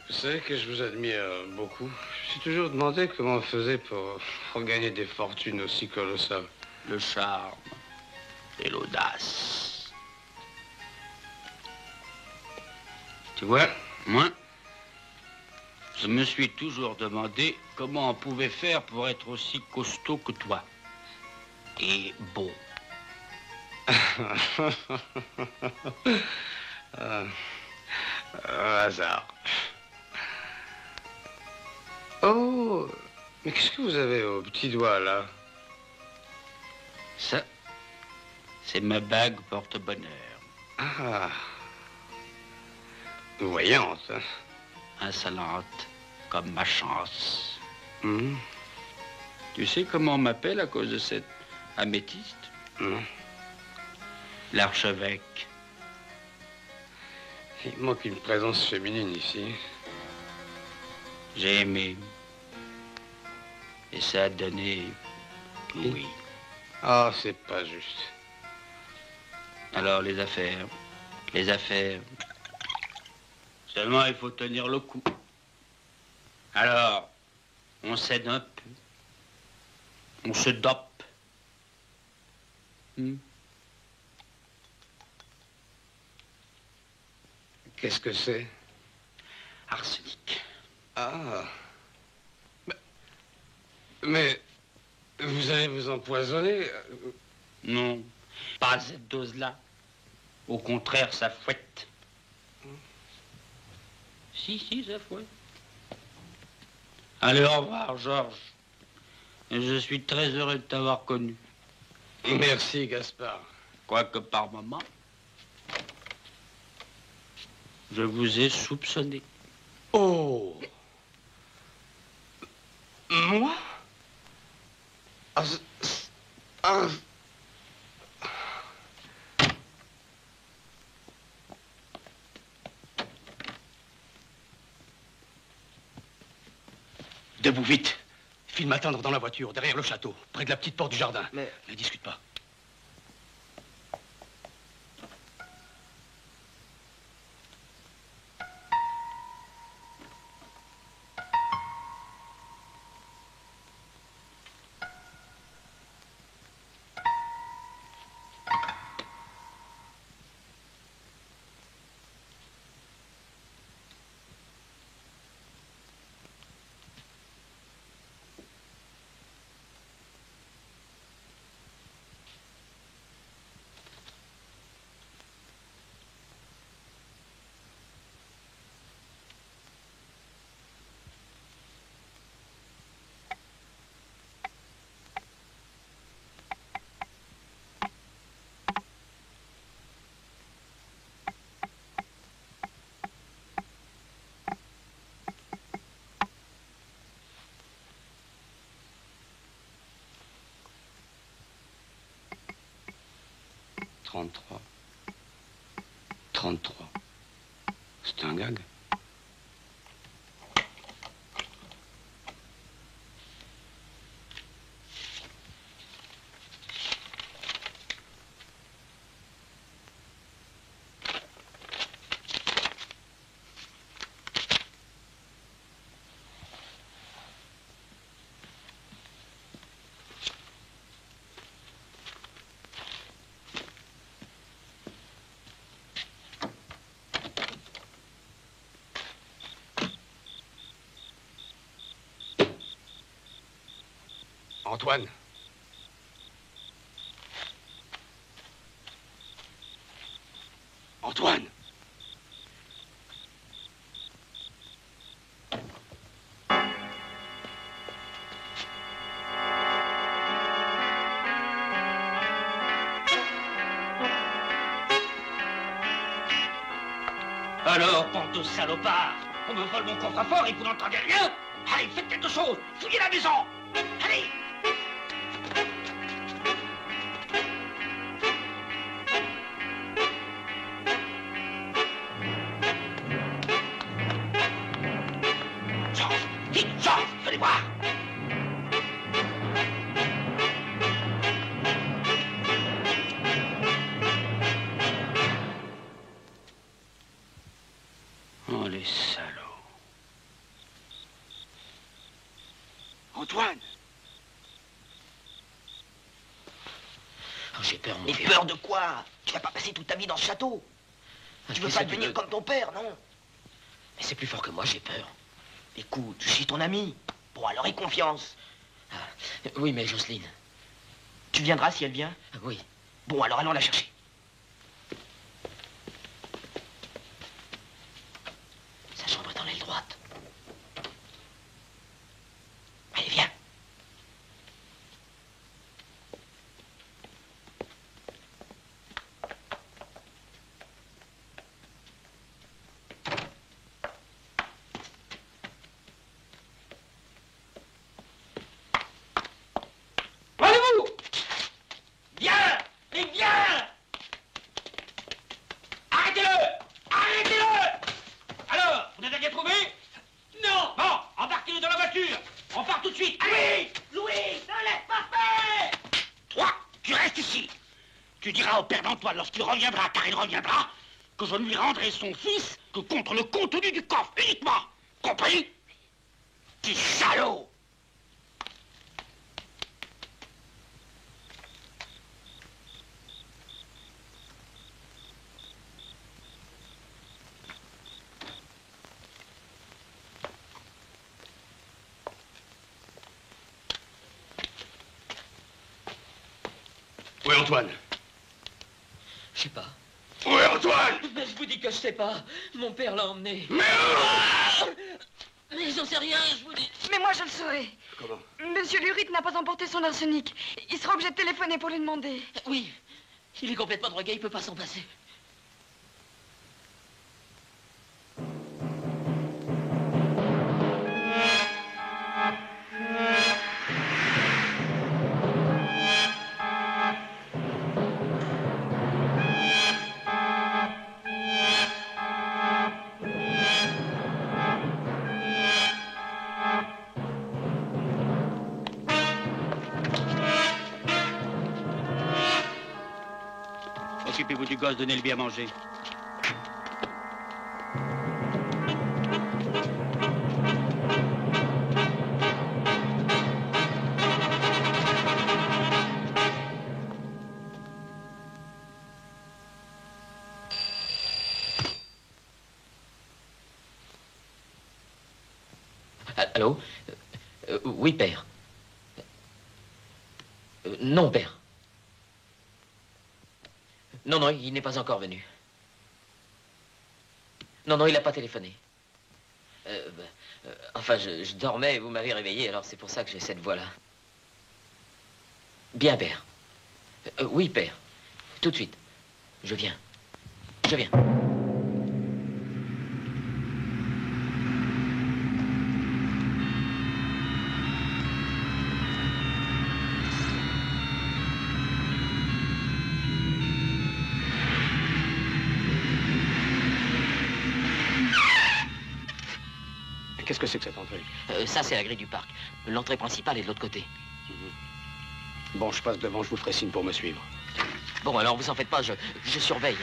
Vous savez que je vous admire beaucoup. Je me suis toujours demandé comment on faisait pour gagner des fortunes aussi colossales. Le charme et l'audace. Tu vois, moi, je me suis toujours demandé comment on pouvait faire pour être aussi costaud que toi. Et beau. Hasard. Oh, mais qu'est-ce que vous avez au petit doigt, là? Ça, c'est ma bague porte-bonheur. Ah. Voyante, hein? Insolente, comme ma chance. Hum. Tu sais comment on m'appelle à cause de cette améthyste? L'archevêque. Il manque une présence féminine ici. J'ai aimé. Et ça a donné... Oui. Ah, c'est pas juste. Alors, les affaires. Les affaires. Seulement, il faut tenir le coup. Alors, on cède un peu. On se dope. Qu'est-ce que c'est? Arsenic. Ah. Mais vous allez vous empoisonner? Non, pas cette dose-là. Au contraire, ça fouette. Si, ça fouette. Allez, au revoir, Georges. Je suis très heureux de t'avoir connu. Merci, Gaspard. Quoique par moment, je vous ai soupçonné. Oh! Moi? Debout, vite. File m'attendre dans la voiture, derrière le château, près de la petite porte du jardin. Mais... Ne discute pas. 33. 33. C'est un gag. Antoine. Antoine. Alors, bande de salopards, on me vole mon coffre-fort et vous n'entendez rien? Allez, faites quelque chose, fouillez la maison. Allez. Vite, change, venez voir. Oh, les salauds. Antoine. Oh, j'ai peur, mon Mais père. peur de quoi? Tu vas pas passer toute ta vie dans ce château. Tu veux mais pas ça, devenir comme ton père, non? Mais c'est plus fort que moi, j'ai peur. Écoute, je suis ton ami. Bon, alors aie confiance. Oui, mais Jocelyne. Tu viendras si elle vient? Oui. Bon, alors allons la chercher. Sa chambre est dans l'aile droite. Allez, viens. Allez-vous! Viens! Et viens! Arrêtez-le! Arrêtez-le! Alors, vous n'avez rien trouvé? Non! Bon, embarquez-le dans la voiture! On part tout de suite! Allez! Louis! Ne laisse pas faire! Toi, tu restes ici! Tu diras au père d'Antoine, lorsqu'il reviendra, car il reviendra, que je ne lui rendrai son fils que contre le contenu du coffre, uniquement! Compris? Tu salaud! Où est Antoine? Je sais pas. Où est Antoine? Mais je vous dis que je sais pas. Mon père l'a emmené. Mais où? Mais j'en sais rien, je vous dis. Mais moi, je le saurai. Comment? Monsieur Lurite n'a pas emporté son arsenic. Il sera obligé de téléphoner pour lui demander. Oui. Il est complètement drogué, il peut pas s'en passer. Occupez-vous du gosse, donnez-le bien à manger. Allô? Oui, père. Non, père. Non, non, il n'est pas encore venu. Non, non, il n'a pas téléphoné. Enfin, je dormais et vous m'avez réveillé, alors c'est pour ça que j'ai cette voix-là. Bien, père. Oui, père. Tout de suite. Je viens. Je viens. Qu'est-ce que c'est que cette entrée? Ça, c'est la grille du parc. L'entrée principale est de l'autre côté. Bon, je passe devant, je vous ferai signe pour me suivre. Bon, alors vous en faites pas, je surveille.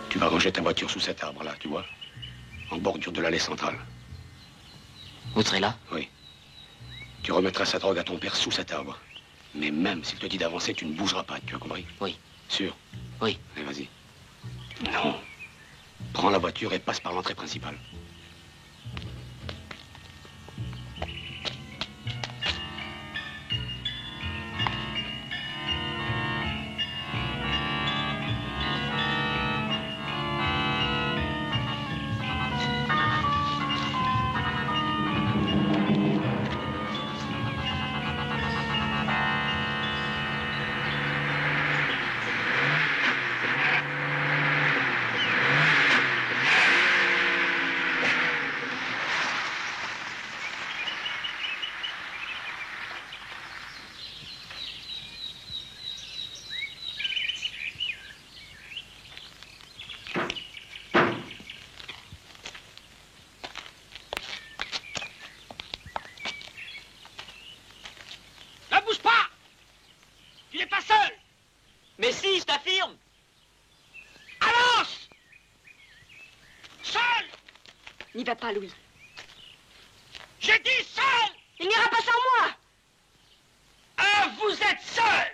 Tu vas ranger ta voiture sous cet arbre-là, tu vois? En bordure de l'allée centrale. Vous serez là? Oui. Tu remettras sa drogue à ton père sous cet arbre. Mais même s'il te dit d'avancer, tu ne bougeras pas, tu as compris? Oui. Sûr? Oui. Allez, vas-y. Non. Prends la voiture et passe par l'entrée principale. Ne bouge pas! Tu n'es pas seul! Mais si, je t'affirme! Avance! Seul! N'y va pas, Louis. J'ai dit seul! Il n'ira pas sans moi! Ah, vous êtes seul!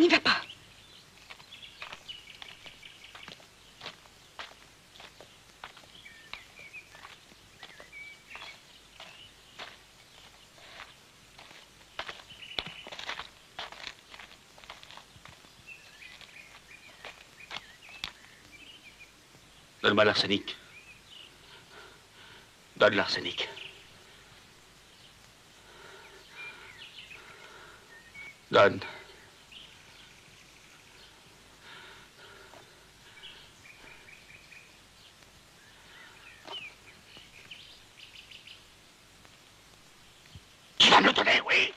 N'y va pas. Donne-moi l'arsenic. Donne l'arsenic. Donne. Tu vas me le donner, oui?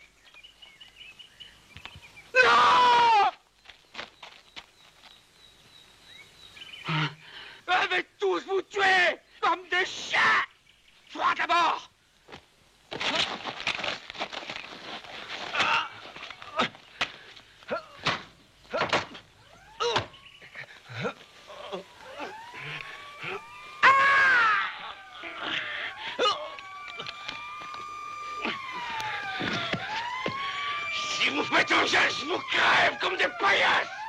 Non! Je vais tous vous tuer comme des chiens! Toi d'abord! Si vous faites un geste, je vous crève comme des paillasses!